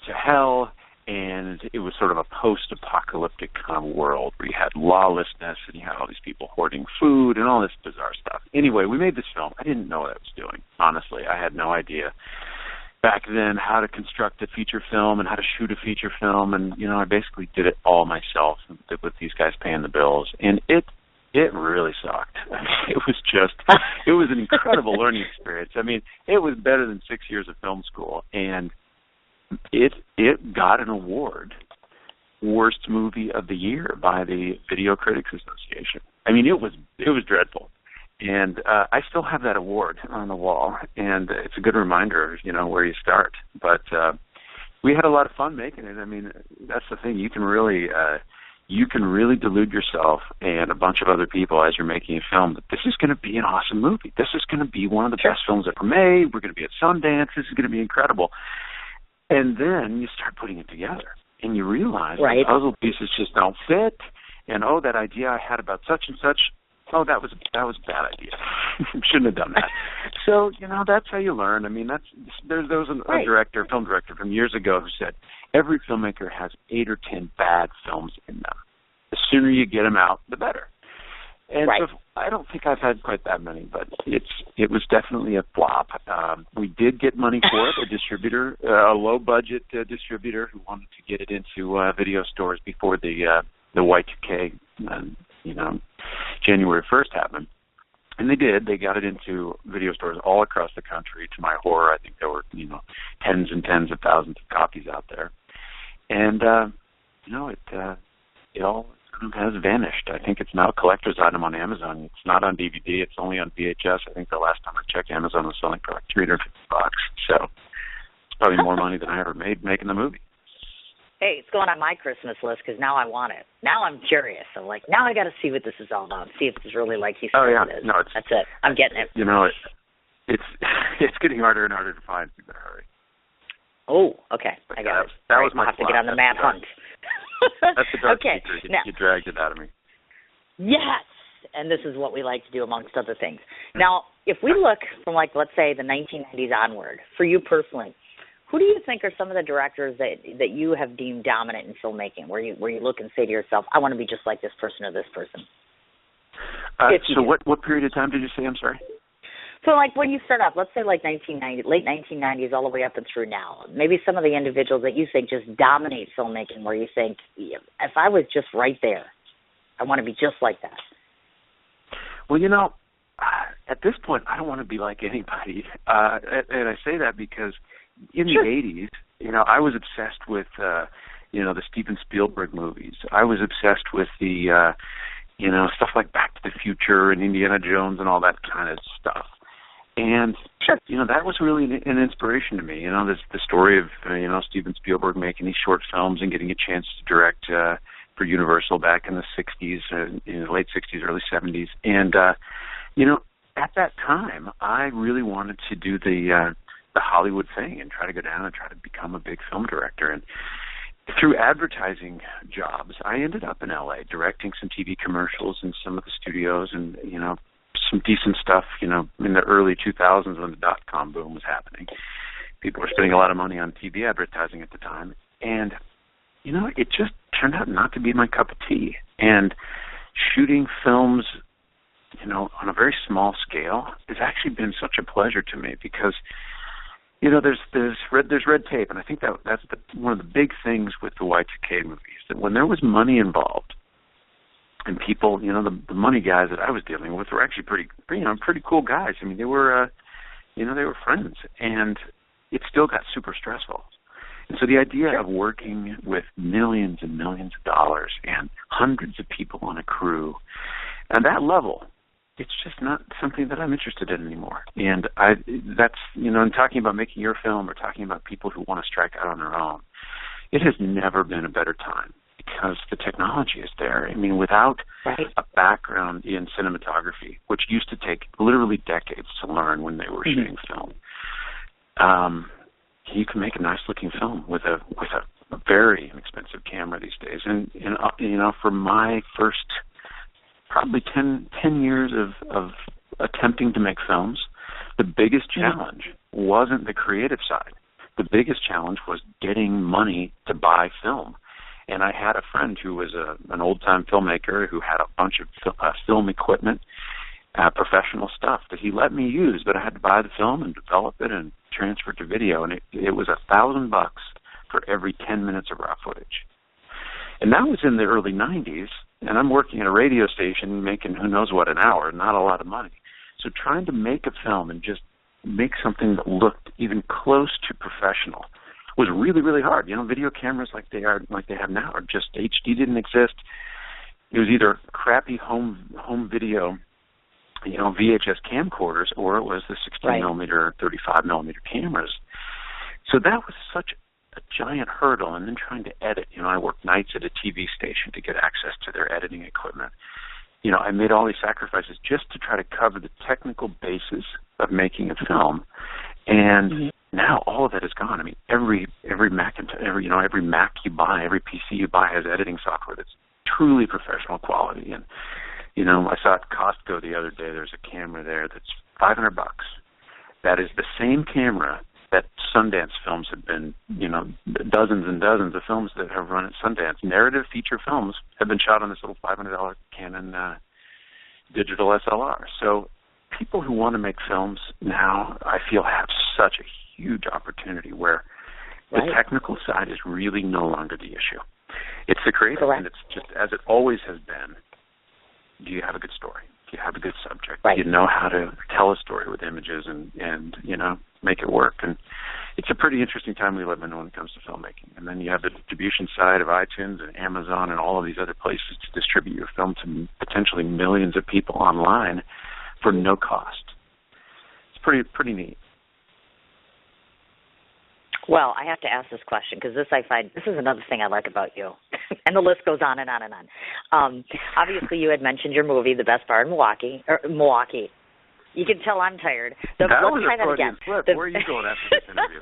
to hell, and it was sort of a post-apocalyptic kind of world where you had lawlessness and you had all these people hoarding food and all this bizarre stuff. Anyway, we made this film. I didn't know what I was doing, honestly. I had no idea back then how to construct a feature film and how to shoot a feature film, and, I basically did it all myself with these guys paying the bills. And it really sucked. I mean, it was an incredible learning experience. I mean, it was better than 6 years of film school, and it got an award, Worst Movie of the Year, by the Video Critics Association. I mean, it was dreadful, and I still have that award on the wall, and it's a good reminder, where you start. But we had a lot of fun making it. I mean, that's the thing. You can really delude yourself and a bunch of other people as you're making a film that this is going to be an awesome movie. This is going to be one of the best films ever made. We're going to be at Sundance. This is going to be incredible. And then you start putting it together, and you realize the puzzle pieces just don't fit. And that idea I had about such and such, that was a bad idea. Shouldn't have done that. So that's how you learn. I mean, there was a film director from years ago who said every filmmaker has 8 or 10 bad films in them. The sooner you get them out, the better. And so I don't think I've had quite that many, but it was definitely a flop. We did get money for it, a distributor, a low-budget distributor who wanted to get it into video stores before the Y2K, January 1st happened. And they did. They got it into video stores all across the country. To my horror, I think there were, tens and tens of thousands of copies out there. And, it all has vanished. I think it's now a collector's item on Amazon. It's not on DVD. It's only on VHS. I think the last time I checked, Amazon was selling for like $350. So it's probably more money than I ever made making the movie. Hey, it's going on my Christmas list because now I want it. Now I'm curious. I'm like, now I got to see what this is all about. See if it's really like he said it is. No, that's it. I'm getting it. It's getting harder and harder to find. So you better hurry. Oh, okay. I got it. That was my I'll have to get on the mad hunt. That's the dark secret. Now, you dragged it out of me. Yes, and this is what we like to do amongst other things. Now, if we look from, let's say, the 1990s onward, for you personally, who do you think are some of the directors that you have deemed dominant in filmmaking, where you look and say to yourself, I want to be just like this person or this person? So what period of time did you say? I'm sorry? So, when you start off, let's say late 1990s all the way up and through now, maybe some of the individuals that you think just dominate filmmaking, where you think, if I was just right there, I want to be just like that. Well, at this point, I don't want to be like anybody. And I say that because in the 80s, I was obsessed with, the Steven Spielberg movies. I was obsessed with the, stuff like Back to the Future and Indiana Jones and all that kind of stuff. And, that was really an inspiration to me. The story of, Steven Spielberg making these short films and getting a chance to direct for Universal back in the 60s, late 60s, early 70s. And, at that time, I really wanted to do the Hollywood thing and try to go down and try to become a big film director. And through advertising jobs, I ended up in L.A. directing some TV commercials in some of the studios and, some decent stuff, in the early 2000s when the dot-com boom was happening. People were spending a lot of money on TV advertising at the time. And, it just turned out not to be my cup of tea. And shooting films, on a very small scale has actually been such a pleasure to me because, there's red tape. And I think that's one of the big things with the Y2K movies, that when there was money involved, and people, the money guys that I was dealing with were actually pretty cool guys. I mean, they were, they were friends, and it still got super stressful. And so the idea of working with millions and millions of dollars and hundreds of people on a crew, at that level, it's just not something that I'm interested in anymore. And that's, in talking about making your film or talking about people who want to strike out on their own, it has never been a better time because the technology is there. I mean, without a background in cinematography, which used to take literally decades to learn when they were shooting film, you can make a nice-looking film with a very inexpensive camera these days. And for my first probably 10 years of attempting to make films, the biggest challenge wasn't the creative side. The biggest challenge was getting money to buy film. And I had a friend who was an old-time filmmaker who had a bunch of film equipment, professional stuff that he let me use, but I had to buy the film and develop it and transfer it to video. And it was $1,000 for every 10 minutes of raw footage. And that was in the early 90s, and I'm working at a radio station making who knows what an hour, not a lot of money. So trying to make a film and just make something that looked even close to professional was really, really hard. Video cameras like they have now are just HD didn't exist. It was either crappy home video, VHS camcorders, or it was the 16 millimeter, 35 millimeter cameras. So that was such a giant hurdle. And then trying to edit. I worked nights at a TV station to get access to their editing equipment. I made all these sacrifices just to try to cover the technical basis of making a film. And now all of that is gone. I mean, every Mac you buy, every PC you buy has editing software that's truly professional quality. And I saw at Costco the other day. There's a camera there that's $500. That is the same camera that Sundance films have been. Dozens and dozens of films that have run at Sundance, narrative feature films, have been shot on this little $500 Canon digital SLR. So people who want to make films now, I feel, have such a huge opportunity where the technical side is really no longer the issue. It's the creative, and it's just as it always has been. Do you have a good story? Do you have a good subject? Do you know how to tell a story with images and make it work? And it's a pretty interesting time we live in when it comes to filmmaking. And then you have the distribution side of iTunes and Amazon and all of these other places to distribute your film to potentially millions of people online for no cost. It's pretty neat. Well, I have to ask this question because this is another thing I like about you. And the list goes on and on and on. Obviously, you had mentioned your movie, The Best Bar in Milwaukee. You can tell I'm tired. Let's try that again. Where are you going after this interview?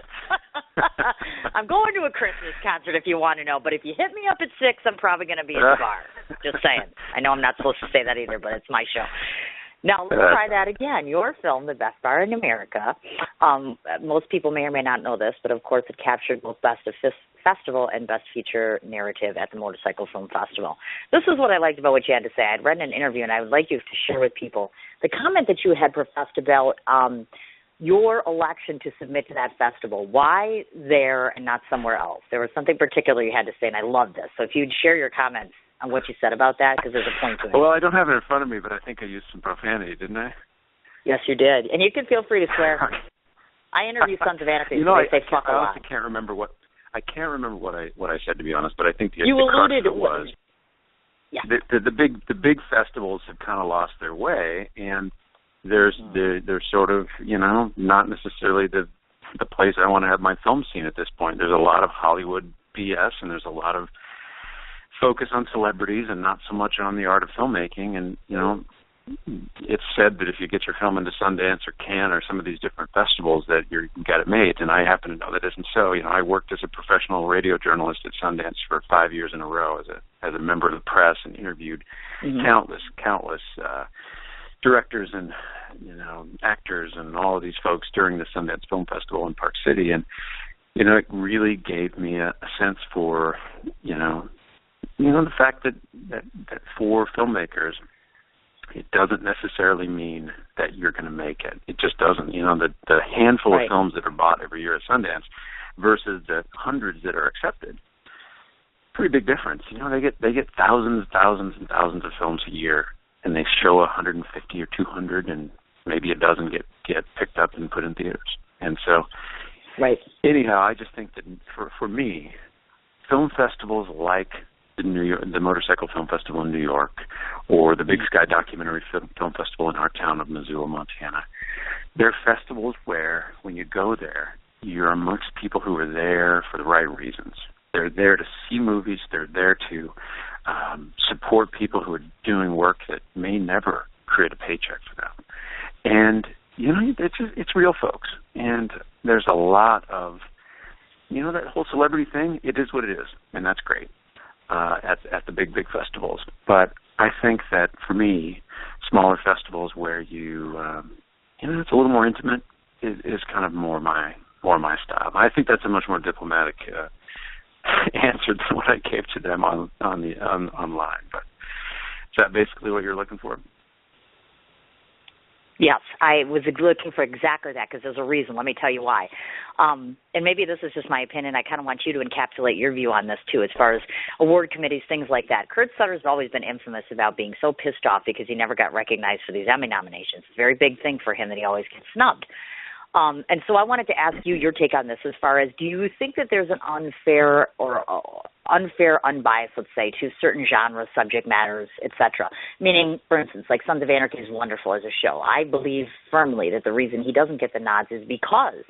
I'm going to a Christmas concert if you want to know, but if you hit me up at 6, I'm probably going to be at the bar. Just saying. I know I'm not supposed to say that either, but it's my show. Now, let's try that again. Your film, The Best Bar in America, most people may or may not know this, but of course it captured both Best of Festival and Best Feature Narrative at the Motorcycle Film Festival. This is what I liked about what you had to say. I'd read an interview, and I would like you to share with people the comment that you had professed about your election to submit to that festival. Why there and not somewhere else? There was something particular you had to say, and I love this. So if you'd share your comments on what you said about that, because there's a point to it. Well, I don't have it in front of me, but I think I used some profanity, didn't I? Yes, you did. And you can feel free to swear. I interview Sons of Anarchy, so they say fuck a lot. I can't remember what I said, to be honest, but I think the alluded crux of it was the big festivals have kind of lost their way, and they're sort of, not necessarily the place I want to have my film seen at this point. There's a lot of Hollywood BS, and there's a lot of focus on celebrities and not so much on the art of filmmaking. And, it's said that if you get your film into Sundance or Cannes or some of these different festivals that you got it made, and I happen to know that isn't so. I worked as a professional radio journalist at Sundance for 5 years in a row as a member of the press and interviewed countless directors and, actors and all of these folks during the Sundance Film Festival in Park City. And, it really gave me a sense for, the fact that for filmmakers, it doesn't necessarily mean that you're going to make it. It just doesn't. The handful of films that are bought every year at Sundance versus the hundreds that are accepted, pretty big difference. They get thousands and thousands of films a year, and they show 150 or 200, and maybe a dozen get picked up and put in theaters. And so, anyhow, I just think that for me, film festivals like the Motorcycle Film Festival in New York, or the Big Sky Documentary Film Festival in our town of Missoula, Montana. They're festivals where, when you go there, you're amongst people who are there for the right reasons. They're there to see movies. They're there to support people who are doing work that may never create a paycheck for them. And, it's real folks. And there's a lot of, that whole celebrity thing, it is what it is, and that's great at the big festivals. But I think that for me, smaller festivals where it's a little more intimate is kind of more my style. I think that's a much more diplomatic answer than what I gave to them online. But is that basically what you're looking for? Yes, I was looking for exactly that because there's a reason. Let me tell you why. And maybe this is just my opinion. I kind of want you to encapsulate your view on this, too, as far as award committees, things like that. Kurt Sutter's always been infamous about being so pissed off because he never got recognized for these Emmy nominations. It's a very big thing for him that he always gets snubbed. And so I wanted to ask you your take on this as far as, do you think that there's an unfair, unbiased, let's say, to certain genres, subject matters, etc.? Meaning, for instance, like Sons of Anarchy is wonderful as a show. I believe firmly that the reason he doesn't get the nods is because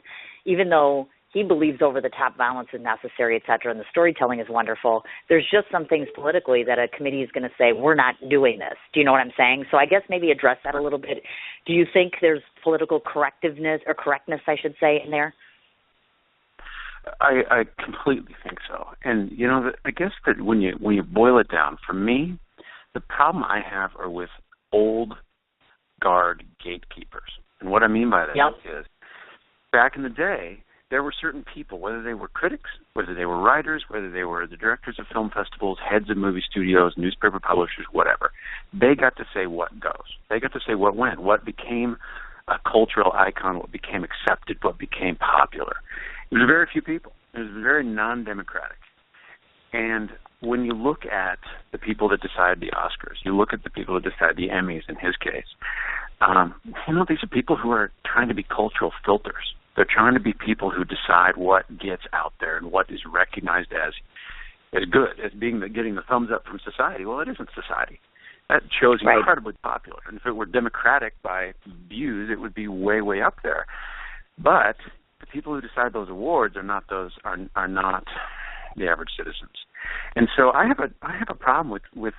even though he believes over-the-top violence is necessary, et cetera, and the storytelling is wonderful, there's just some things politically that a committee is going to say, we're not doing this. Do you know what I'm saying? So I guess maybe address that a little bit. Do you think there's political correctness, I should say, in there? I completely think so. And, I guess that when you boil it down, for me, the problem I have are with old guard gatekeepers. And what I mean by that is, back in the day, there were certain people, whether they were critics, whether they were writers, whether they were the directors of film festivals, heads of movie studios, newspaper publishers, whatever. They got to say what goes. They got to say what went, what became a cultural icon, what became accepted, what became popular. It was very few people. It was very non-democratic. And when you look at the people that decide the Oscars, you look at the people that decide the Emmys in his case, these are people who are trying to be cultural filters. They're trying to be people who decide what gets out there and what is recognized as good, as getting the thumbs up from society. Well, it isn't society. That show's incredibly popular. And if it were democratic by views, it would be way, way up there. But the people who decide those awards are not the average citizens. And so I have a problem with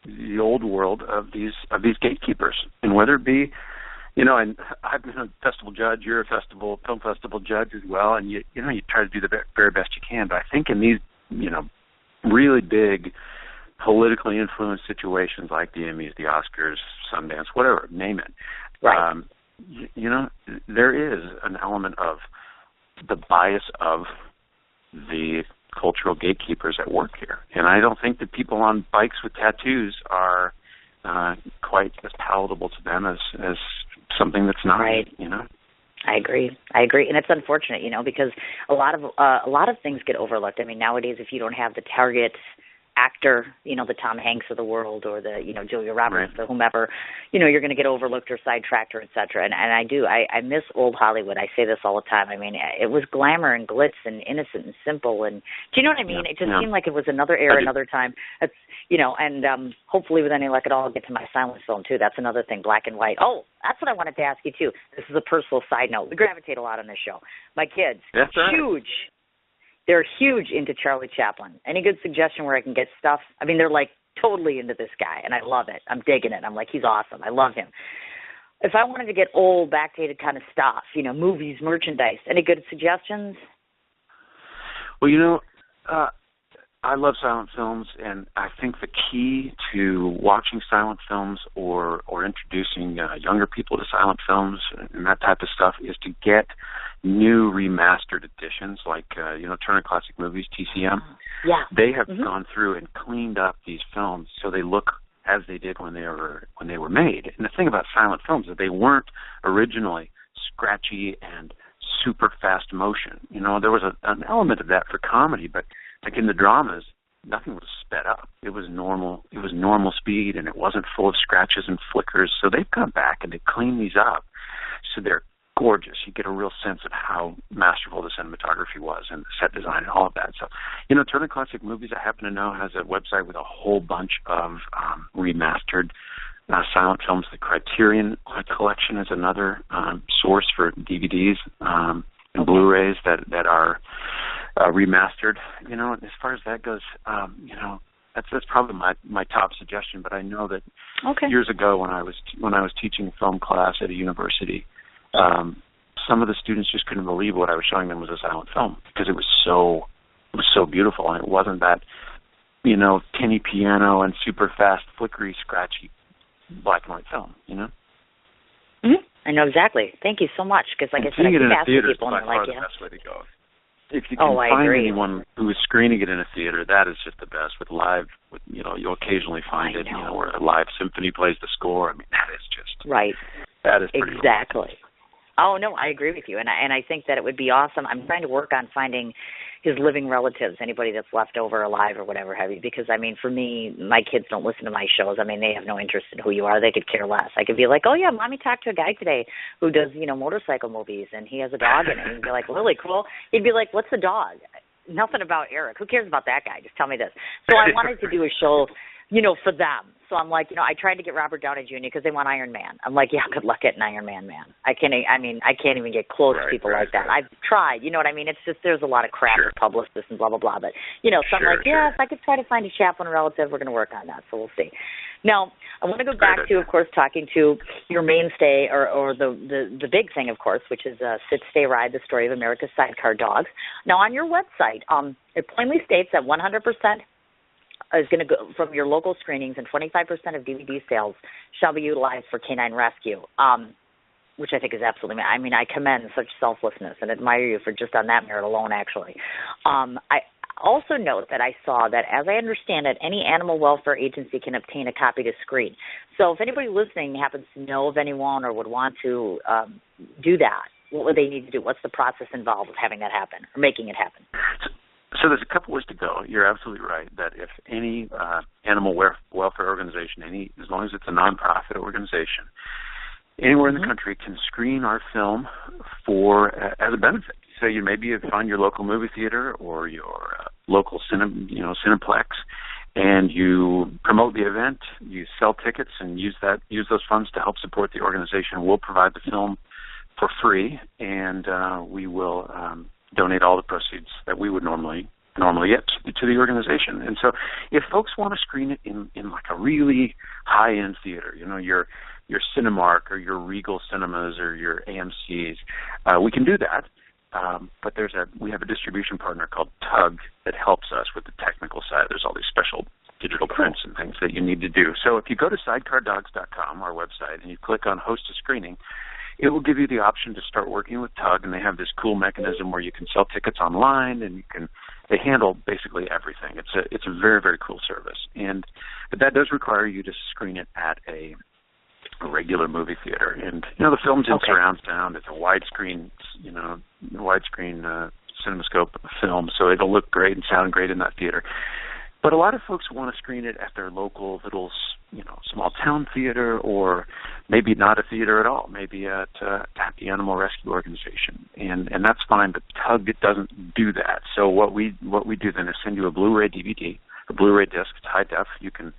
the old world of these gatekeepers, and whether it be, and I've been a festival judge, you're a film festival judge as well, and you try to do the very best you can. But I think in these, really big politically influenced situations like the Emmys, the Oscars, Sundance, whatever, name it, right. There is an element of the bias of the cultural gatekeepers at work here. And I don't think that people on bikes with tattoos are quite as palatable to them as something that's not, right. I agree, and it's unfortunate, because a lot of things get overlooked. I mean, nowadays, if you don't have the target actor, the Tom Hanks of the world, or the Julia Roberts, right. or whomever, you're going to get overlooked or sidetracked, or et cetera. And I miss old Hollywood. I say this all the time. I mean, it was glamour and glitz and innocent and simple. And do you know what I mean? Yeah. It just seemed like it was another era, another time. It's and hopefully with any luck at all, I'll get to my silent film too. That's another thing, black and white. Oh, that's what I wanted to ask you too. This is a personal side note. We gravitate a lot on this show. My kids, that's right. Huge. They're huge into Charlie Chaplin. Any good suggestion where I can get stuff? I mean, they're like totally into this guy, and I love it. I'm digging it. I'm like, he's awesome. I love him. If I wanted to get old, backdated kind of stuff, movies, merchandise, any good suggestions? Well, I love silent films, and I think the key to watching silent films or introducing younger people to silent films and that type of stuff is to get new remastered editions like, Turner Classic Movies, TCM. Yeah. They have gone through and cleaned up these films so they look as they did when they were made. And the thing about silent films is they weren't originally scratchy and super fast motion. There was an element of that for comedy, but like in the dramas, nothing was sped up. It was normal. It was normal speed, and it wasn't full of scratches and flickers. So they've gone back and they cleaned these up, so they're gorgeous. You get a real sense of how masterful the cinematography was and the set design and all of that. So, Turner Classic Movies, I happen to know, has a website with a whole bunch of remastered silent films. The Criterion collection is another source for DVDs and Blu-rays that are remastered. And as far as that goes, that's probably my top suggestion. But I know that years ago when I was teaching film class at a university, some of the students just couldn't believe what I was showing them was a silent film because it was so beautiful, and it wasn't that tinny piano and super fast, flickery, scratchy black and white film. Mm-hmm. I know exactly. Thank you so much. Because like I said, I keep asking people, and they're like, the best way to go. If you can find anyone who is screening it in a theater, that is just the best. With live, you'll occasionally find it, where a live symphony plays the score. I mean, that is just right. That is pretty exactly. Oh no, I agree with you, and I think that it would be awesome. I'm trying to work on finding his living relatives, anybody that's left over alive or whatever have you, because I mean, for me, my kids don't listen to my shows. I mean, they have no interest in who you are. They could care less. I could be like, oh yeah, Mommy talked to a guy today who does motorcycle movies, and he has a dog in it. And he'd be like, really cool. He'd be like, what's the dog? Nothing about Eric. Who cares about that guy? Just tell me this. So I wanted to do a show, for them. So I'm like, I tried to get Robert Downey Jr. because they want Iron Man. I'm like, yeah, good luck getting Iron Man. I can't even get close to people like that. I've tried, you know what I mean? It's just, there's a lot of crap with publicists and blah, blah, blah. But, so I'm like, yeah, if I could try to find a chaplain relative, we're going to work on that. So we'll see. Now, I want to go back to, of course, talking to your mainstay or the big thing, of course, which is Sit, Stay, Ride, the story of America's Sidecar Dogs. Now, on your website, it plainly states that 100% is going to go from your local screenings, and 25% of DVD sales shall be utilized for canine rescue, which I think is absolutely, I mean, I commend such selflessness and admire you for just on that merit alone, actually. I also note that I saw that, as I understand it, any animal welfare agency can obtain a copy to screen. So if anybody listening happens to know of anyone or would want to do that, what would they need to do? What's the process involved with having that happen or making it happen? So there's a couple ways to go. You're absolutely right that if any animal welfare organization, as long as it's a nonprofit organization, anywhere in the country can screen our film as a benefit. So you maybe find your local movie theater or your local Cineplex, and you promote the event. You sell tickets and use those funds to help support the organization. We'll provide the film for free, and we will donate all the proceeds that we would normally get to the organization. And so if folks want to screen it in like a really high-end theater, your Cinemark or your Regal Cinemas or your AMCs, we can do that. But we have a distribution partner called Tug that helps us with the technical side. There's all these special digital prints and things that you need to do. So if you go to sidecardogs.com, our website, and you click on Host a Screening, it will give you the option to start working with Tug, and they have this cool mechanism where you can sell tickets online, and they handle basically everything. It's a very, very cool service, but that does require you to screen it at a regular movie theater. And the film's in surround sound. It's a widescreen, CinemaScope film, so it'll look great and sound great in that theater. But a lot of folks want to screen it at their local little, small town theater, or maybe not a theater at all, maybe at the Animal Rescue Organization, and that's fine. But Tug doesn't do that. So what we do then is send you a Blu-ray DVD, a Blu-ray disc. It's high def. You can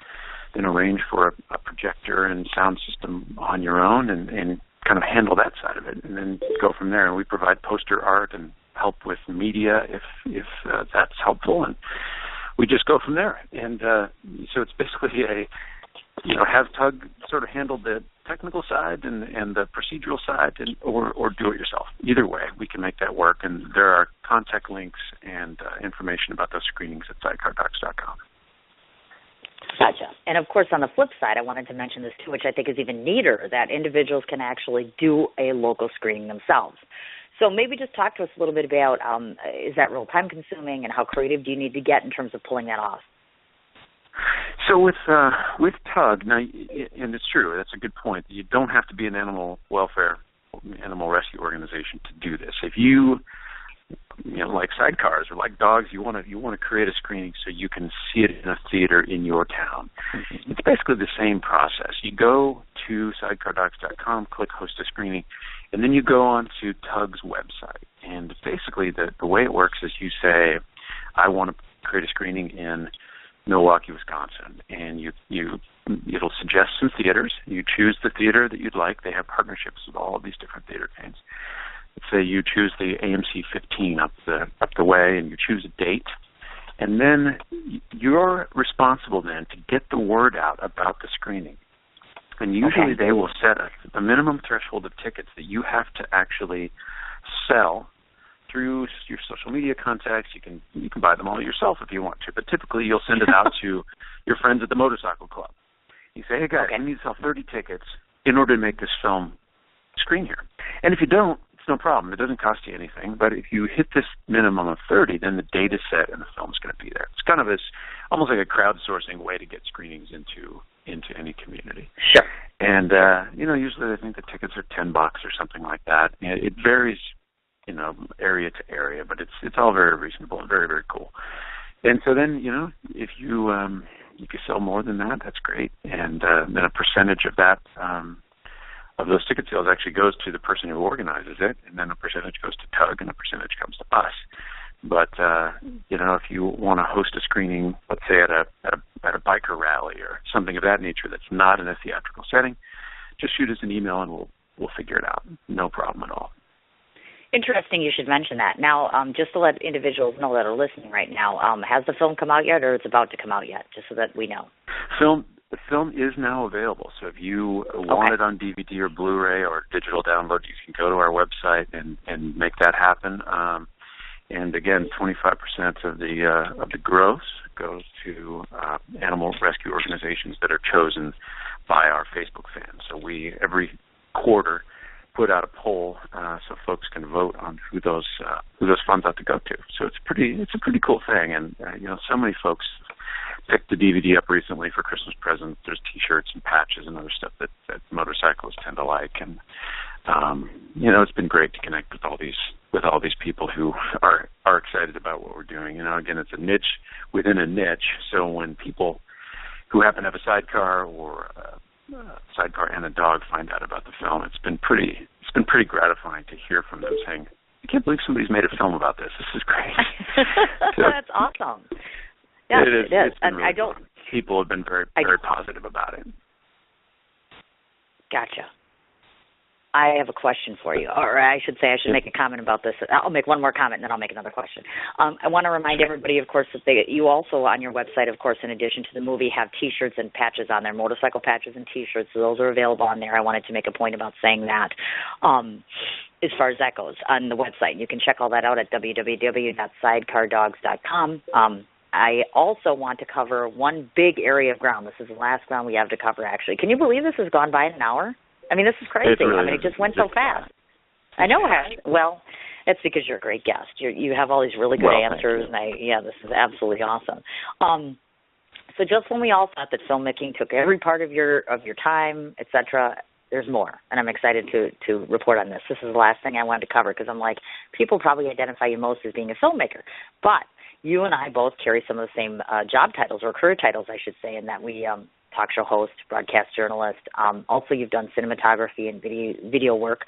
then arrange for a projector and sound system on your own, and kind of handle that side of it, and then go from there. And we provide poster art and help with media if that's helpful, and we just go from there. And so it's basically have Tug sort of handle the technical side and the procedural side, or do it yourself. Either way, we can make that work. And there are contact links and information about those screenings at sidecardocs.com. Gotcha. And of course, on the flip side, I wanted to mention this too, which I think is even neater, that individuals can actually do a local screening themselves. So maybe just talk to us a little bit about, is that real time consuming, and how creative do you need to get in terms of pulling that off? So with Tug, now, and it's true, that's a good point. You don't have to be an animal rescue organization to do this. If you like sidecars or like dogs, you want to create a screening so you can see it in a theater in your town. It's basically the same process. You go to sidecardocs.com, click Host a Screening, and then you go on to Tug's website. And basically the way it works is you say, I want to create a screening in Milwaukee, Wisconsin, and it'll suggest some theaters. You choose the theater that you'd like. They have partnerships with all of these different theater chains. say you choose the AMC 15 up the way, and you choose a date, and then you're responsible then to get the word out about the screening. And usually they will set a minimum threshold of tickets that you have to actually sell through your social media contacts. You can buy them all yourself if you want to, but typically you'll send it out to your friends at the motorcycle club. You say, hey guys, we need to sell 30 tickets in order to make this film screen here. And if you don't, it's no problem. It doesn't cost you anything. But if you hit this minimum of 30, then the date is set and the film's going to be there. It's kind of almost like a crowdsourcing way to get screenings into any community. Sure. And usually I think the tickets are $10 or something like that. It varies, area to area, but it's all very reasonable and very, very cool. And so then, if you can sell more than that, that's great. And then a percentage of that of those ticket sales actually goes to the person who organizes it, and then a percentage goes to Tug, and a percentage comes to us. But if you want to host a screening, let's say at a biker rally or something of that nature that's not in a theatrical setting, just shoot us an email and we'll figure it out. No problem at all. Interesting you should mention that. Now, just to let individuals know that are listening right now, has the film come out yet, or it's about to come out yet, just so that we know? The film is now available, so if you want it on DVD or Blu-ray or digital download, you can go to our website and make that happen. And again, 25% of the gross goes to animal rescue organizations that are chosen by our Facebook fans. So we every quarter put out a poll so folks can vote on who those funds ought to go to. So it's a pretty cool thing, and so many folks picked the DVD up recently for Christmas presents. There's T-shirts and patches and other stuff that motorcyclists tend to like, and it's been great to connect with all these people who are excited about what we're doing. Again, it's a niche within a niche. So when people who happen to have a sidecar or sidecar and a dog find out about the film, it's been pretty gratifying to hear from them saying, I can't believe somebody's made a film about this. This is great. That's awesome. Yes, it is. And really people have been very, very positive about it. Gotcha. I have a question for you, or I should say I should make a comment about this. I'll make one more comment, and then I'll make another question. I want to remind everybody, of course, that you also, on your website, of course, in addition to the movie, have T-shirts and patches on there, motorcycle patches and T-shirts. So those are available on there. I wanted to make a point about saying that as far as that goes on the website. You can check all that out at www.sidecardogs.com. I also want to cover one big area of ground. This is the last ground we have to cover, actually. Can you believe this has gone by in an hour? I mean, this is crazy. It just went so fast. I know it has. Well, that's because you're a great guest. You have all these really good answers, and this is absolutely awesome. So just when we all thought that filmmaking took every part of your time, etc., there's more, and I'm excited to report on this. This is the last thing I wanted to cover because I'm like, people probably identify you most as being a filmmaker, but you and I both carry some of the same job titles, or career titles, I should say, in that we talk show host, broadcast journalist. Also, you've done cinematography and video work.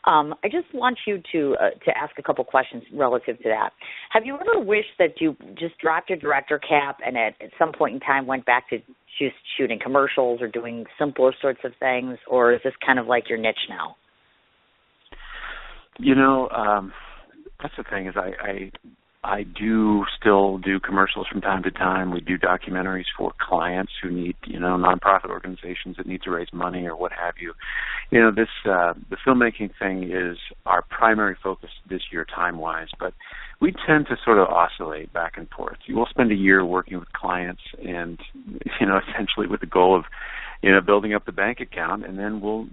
I just want you to ask a couple questions relative to that. Have you ever wished that you just dropped your director cap and at some point in time went back to just shooting commercials or doing simpler sorts of things, or is this kind of like your niche now? That's the thing is I do still do commercials from time to time. We do documentaries for clients who need, nonprofit organizations that need to raise money or what have you. The filmmaking thing is our primary focus this year time-wise, but we tend to sort of oscillate back and forth. We'll spend a year working with clients and, essentially with the goal of, building up the bank account, and then we'll,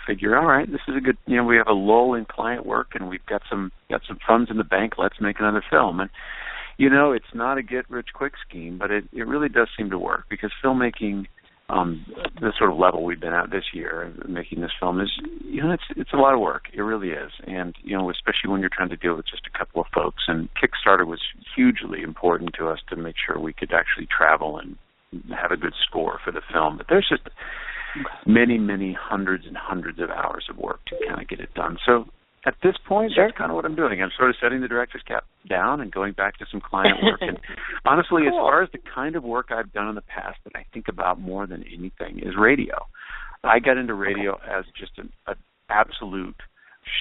figure, all right, this is a good, we have a lull in client work and we've got some funds in the bank, let's make another film. And, it's not a get-rich-quick scheme, but it really does seem to work because filmmaking, the sort of level we've been at this year, making this film is, it's a lot of work. It really is. And, especially when you're trying to deal with just a couple of folks. And Kickstarter was hugely important to us to make sure we could actually travel and have a good score for the film. But there's just many, many hundreds and hundreds of hours of work to kind of get it done. So at this point, that's kind of what I'm doing. I'm sort of setting the director's cap down and going back to some client work. And honestly, as far as the kind of work I've done in the past that I think about more than anything is radio. I got into radio as just an absolute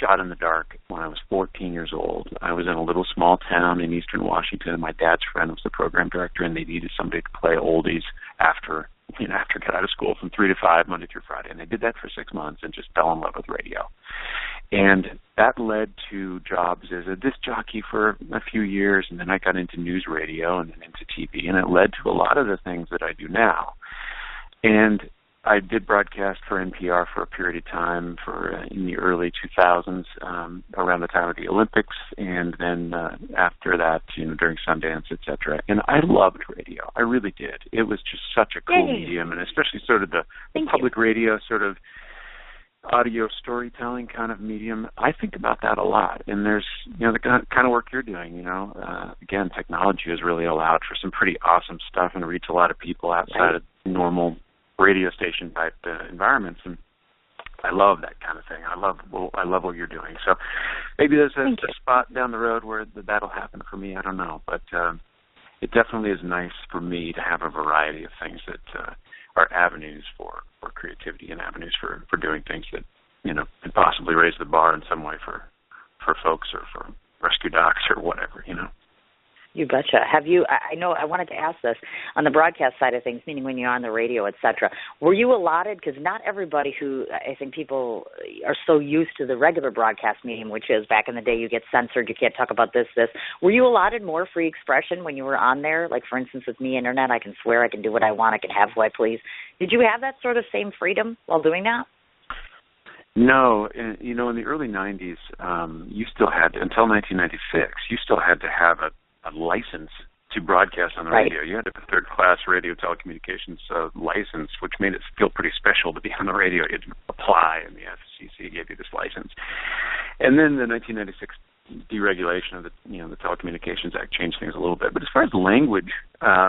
shot in the dark when I was 14 years old. I was in a little small town in eastern Washington, and my dad's friend was the program director, and they needed somebody to play oldies after I got out of school from 3 to 5, Monday through Friday. And they did that for 6 months and just fell in love with radio. And that led to jobs as a disc jockey for a few years, and then I got into news radio and then into TV, and it led to a lot of the things that I do now. And I did broadcast for NPR for a period of time in the early 2000s, around the time of the Olympics, and then after that, during Sundance, etc. And I loved radio. I really did. It was just such a cool medium, and especially sort of the public radio sort of audio storytelling kind of medium. I think about that a lot. And there's, the kind of work you're doing, again, technology has really allowed for some pretty awesome stuff and reach a lot of people outside of normal radio station type environments, and I love that kind of thing. I love what you're doing. So maybe there's a spot down the road where that'll happen for me. I don't know, but it definitely is nice for me to have a variety of things that are avenues for creativity and avenues for doing things that could possibly raise the bar in some way for folks or for rescue docs or whatever. You betcha. Have you, I know, I wanted to ask this, on the broadcast side of things, meaning when you're on the radio, et cetera, were you allotted, because not everybody who, I think people are so used to the regular broadcast medium, which is back in the day you get censored, you can't talk about this. Were you allotted more free expression when you were on there? Like, for instance, with me, Internet, I can swear, I can do what I want, I can have who I please. Did you have that sort of same freedom while doing that? No, in the early 90s, you still had, until 1996, you still had to have a license to broadcast on the radio. You had a third-class radio telecommunications license, which made it feel pretty special to be on the radio. You had to apply, and the FCC gave you this license. And then the 1996 deregulation of the Telecommunications Act changed things a little bit. But as far as language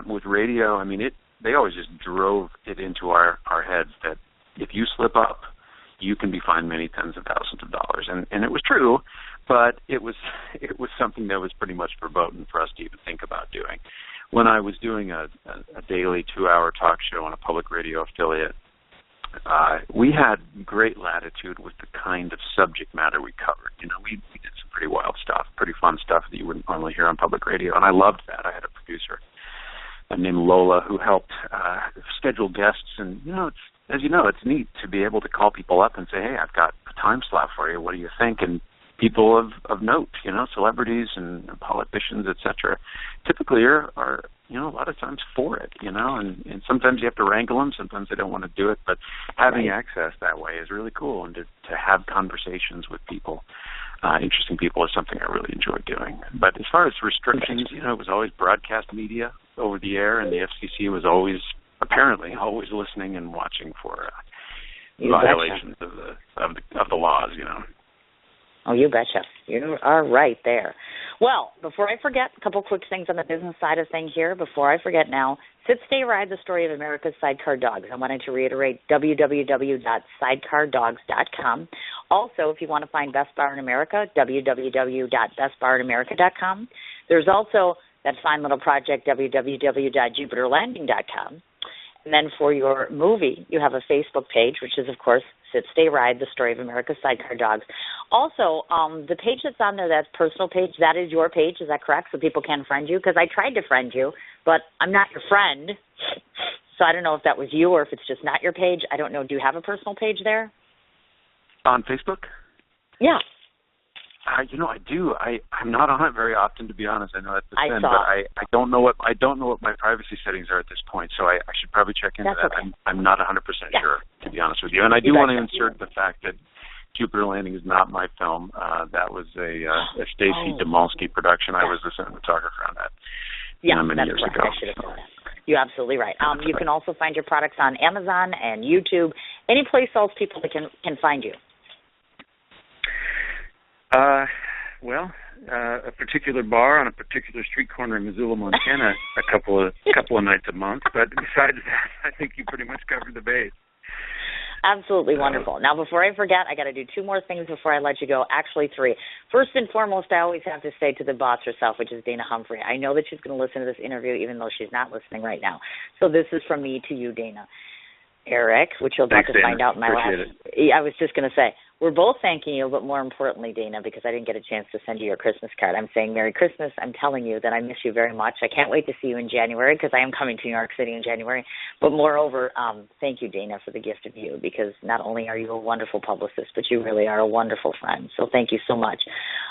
with radio, they always just drove it into our heads that if you slip up, you can be fined many tens of thousands of dollars. And it was true, but it was something that was pretty much verboten for us to even think about doing. When I was doing a daily 2-hour talk show on a public radio affiliate, we had great latitude with the kind of subject matter we covered. We did some pretty wild stuff, pretty fun stuff that you wouldn't normally hear on public radio, and I loved that. I had a producer named Lola who helped schedule guests, and it's neat to be able to call people up and say, hey, I've got a time slot for you. What do you think? And people of note, celebrities and politicians, etc., typically are a lot of times for it, and sometimes you have to wrangle them. Sometimes they don't want to do it, but having access that way is really cool, and to have conversations with people, interesting people, is something I really enjoy doing. But as far as restrictions, it was always broadcast media over the air, and the FCC was apparently always listening and watching for violations of the laws. Oh, you betcha. You are right there. Well, before I forget, a couple quick things on the business side of things here. Before I forget now, Sit, Stay, Ride, the story of America's Sidecar Dogs. I wanted to reiterate www.sidecardogs.com. Also, if you want to find Best Bar in America, www.bestbarinamerica.com. There's also that fine little project, www.jupiterlanding.com. And then for your movie, you have a Facebook page, which is, of course, Sit, Stay, Ride, the story of America's Sidecar Dogs. Also, the page that's on there, that personal page, that is your page. Is that correct? So people can friend you? Because I tried to friend you, but I'm not your friend. So I don't know if that was you or if it's just not your page. I don't know. Do you have a personal page there? On Facebook? Yeah. I do. I'm not on it very often, to be honest. I know that's the sin, but I don't know what my privacy settings are at this point. So I should probably check into that. Okay. I'm not 100% sure, to be honest with you. And I do want to insert the fact that Jupiter Landing is not my film. That was a Stacy Demolsky production. I was the cinematographer on that. Many years ago. I should have known that. You're absolutely right. You can also find your products on Amazon and YouTube. Any place else people that can find you? A particular bar on a particular street corner in Missoula, Montana, a couple of nights a month. But besides that, I think you pretty much covered the base. Absolutely wonderful. Now, before I forget, I got to do 2 more things before I let you go. Actually, 3. First and foremost, I always have to say to the boss herself, which is Dana Humphrey. I know that she's going to listen to this interview, even though she's not listening right now. So this is from me to you, Dana. Eric, which you'll get to find out in my last. I was just going to say, we're both thanking you, but more importantly, Dana, because I didn't get a chance to send you your Christmas card, I'm saying Merry Christmas. I'm telling you that I miss you very much. I can't wait to see you in January because I am coming to New York City in January. But moreover, thank you, Dana, for the gift of you, because not only are you a wonderful publicist, but you really are a wonderful friend. So thank you so much.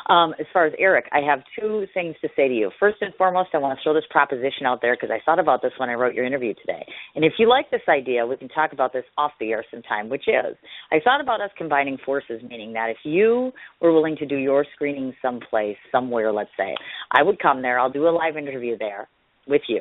As far as Eric, I have two things to say to you. First and foremost, I want to throw this proposition out there because I thought about this when I wrote your interview today. And if you like this idea, we can talk about this off the air sometime, which is, I thought about us combining forces, meaning that if you were willing to do your screening someplace, somewhere, let's say, I would come there, I'll do a live interview there with you,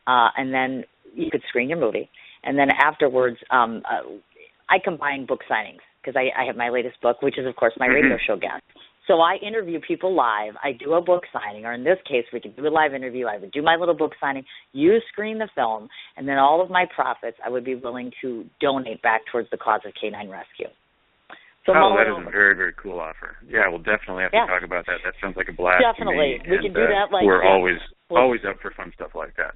and then you could screen your movie. And then afterwards, I combine book signings because I have my latest book, which is, of course, my radio show guest. So I interview people live. I do a book signing, or in this case, we could do a live interview. I would do my little book signing. You screen the film, and then all of my profits I would be willing to donate back towards the cause of canine rescue. So that is a very, very cool offer. Yeah, we'll definitely have to talk about that. That sounds like a blast. Definitely. To me. We can do that. We're always up for fun stuff like that.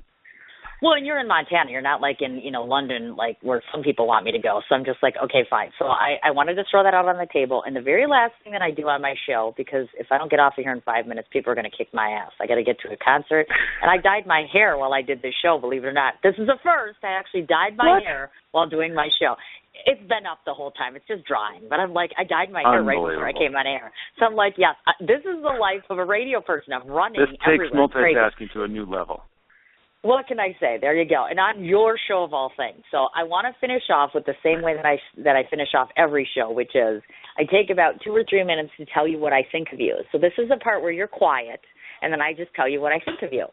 Well, and you're in Montana. You're not like in, London, like where some people want me to go. So I'm just like, okay, fine. So I wanted to throw that out on the table. And the very last thing that I do on my show, because if I don't get off of here in 5 minutes, people are going to kick my ass. I got to get to a concert. And I dyed my hair while I did this show, believe it or not. This is the first. I actually dyed my hair while doing my show. It's been up the whole time. It's just drying. But I'm like, I dyed my hair right before I came on air. So I'm like, yes, this is the life of a radio person. I'm running everywhere. This takes multitasking to a new level. What can I say? There you go. And I'm your show of all things. So I want to finish off with the same way that I finish off every show, which is I take about 2 or 3 minutes to tell you what I think of you. So this is the part where you're quiet, and then I just tell you what I think of you.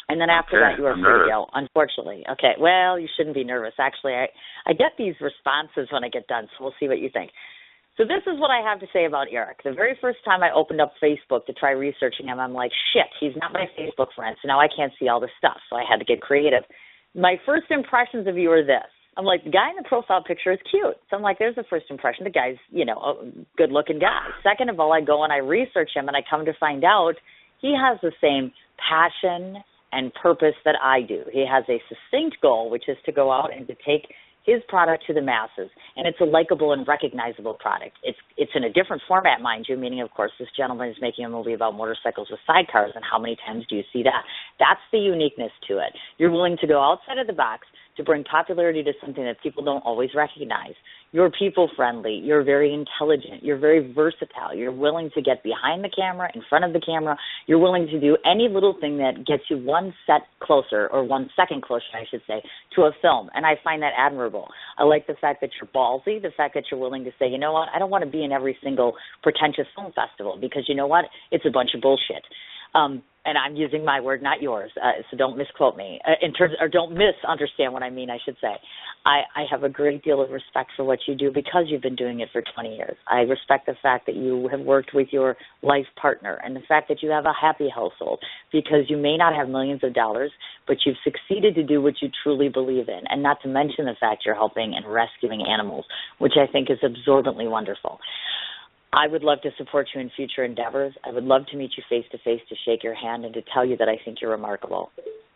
And then after that, you are free to go, unfortunately. Okay, well, you shouldn't be nervous. Actually, I get these responses when I get done, so we'll see what you think. So this is what I have to say about Eric. The very first time I opened up Facebook to try researching him, I'm like, shit, he's not my Facebook friend, so now I can't see all this stuff, so I had to get creative. My first impressions of you are this. I'm like, the guy in the profile picture is cute. So I'm like, there's the first impression. The guy's, a good-looking guy. Second of all, I go and I research him, and I come to find out he has the same passion and purpose that I do. He has a succinct goal, which is to go out and to take his product to the masses, and it's a likable and recognizable product. It's in a different format, mind you, meaning, of course, this gentleman is making a movie about motorcycles with sidecars, and how many times do you see that? That's the uniqueness to it. You're willing to go outside of the box to bring popularity to something that people don't always recognize. You're people-friendly. You're very intelligent. You're very versatile. You're willing to get behind the camera, in front of the camera. You're willing to do any little thing that gets you 1 set closer, or 1 second closer, I should say, to a film. And I find that admirable. I like the fact that you're ballsy, the fact that you're willing to say, you know what, I don't want to be in every single pretentious film festival because, you know what, it's a bunch of bullshit. And I'm using my word, not yours, so don't misquote me. Don't misunderstand what I mean, I should say. I have a great deal of respect for what you do because you've been doing it for 20 years. I respect the fact that you have worked with your life partner and the fact that you have a happy household because you may not have millions of dollars, but you've succeeded to do what you truly believe in, and not to mention the fact you're helping and rescuing animals, which I think is absorbently wonderful. I would love to support you in future endeavors. I would love to meet you face-to-face to shake your hand and to tell you that I think you're remarkable.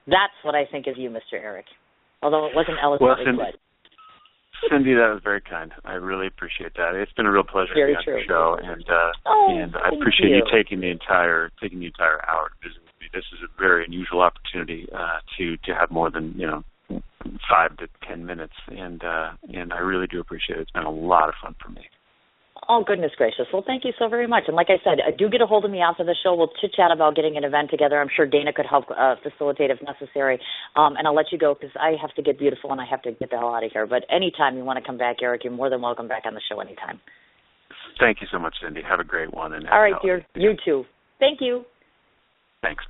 That's what I think of you, Mr. Eric, although it wasn't eloquently put. Cindy, that was very kind. I really appreciate that. It's been a real pleasure to be on your show, and I appreciate you taking the entire hour to visit with me. This is a very unusual opportunity to have more than 5 to 10 minutes, and I really do appreciate it. It's been a lot of fun for me. Oh, goodness gracious. Well, thank you so very much. And like I said, do get a hold of me after the show. We'll chit-chat about getting an event together. I'm sure Dana could help facilitate if necessary. And I'll let you go because I have to get beautiful and I have to get the hell out of here. But anytime you want to come back, Eric, you're more than welcome back on the show anytime. Thank you so much, Cindy. Have a great one. And all right, dear. You too. Thank you. Thanks.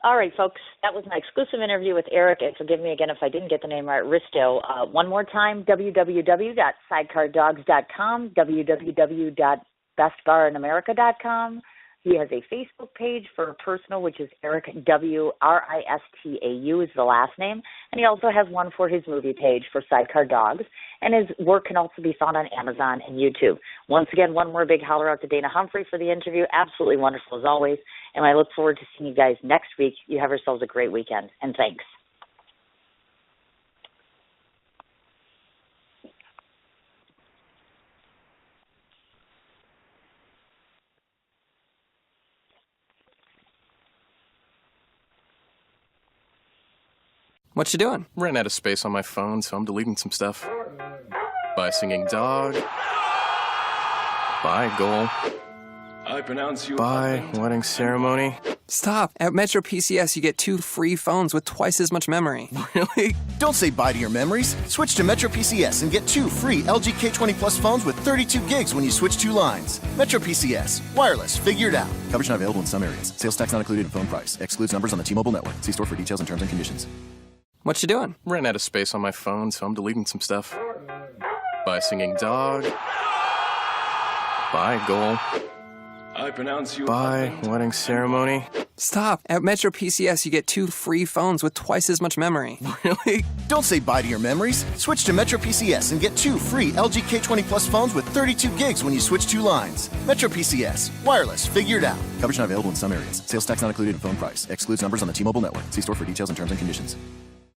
All right, folks, that was my exclusive interview with Eric, and forgive me again if I didn't get the name right, Ristau. One more time, www.sidecardogs.com, www.bestbarinamerica.com. He has a Facebook page for personal, which is Eric W. Ristau is the last name. And he also has one for his movie page for Sidecar Dogs. And his work can also be found on Amazon and YouTube. Once again, one more big holler out to Dana Humphrey for the interview. Absolutely wonderful as always. And I look forward to seeing you guys next week. You have yourselves a great weekend. And thanks. What you doing? Ran out of space on my phone, so I'm deleting some stuff. Bye, singing dog. Bye, goal. I pronounce you. Bye, wedding ceremony. Stop. At Metro PCS, you get 2 free phones with twice as much memory. Really? Don't say bye to your memories. Switch to Metro PCS and get 2 free LG K20 Plus phones with 32 gigs when you switch 2 lines. Metro PCS. Wireless. Figure it out. Coverage not available in some areas. Sales tax not included in phone price. Excludes numbers on the T-Mobile network. See store for details and terms and conditions. What you doing? Ran out of space on my phone, so I'm deleting some stuff. Bye, singing dog. Bye, goal. I pronounce you. Bye, wedding ceremony. Stop. At Metro PCS, you get 2 free phones with twice as much memory. Really? Don't say bye to your memories. Switch to Metro PCS and get 2 free LG K20 Plus phones with 32 gigs when you switch 2 lines. Metro PCS. Wireless. Figure it out. Coverage not available in some areas. Sales tax not included in phone price. Excludes numbers on the T-Mobile network. See store for details and terms and conditions.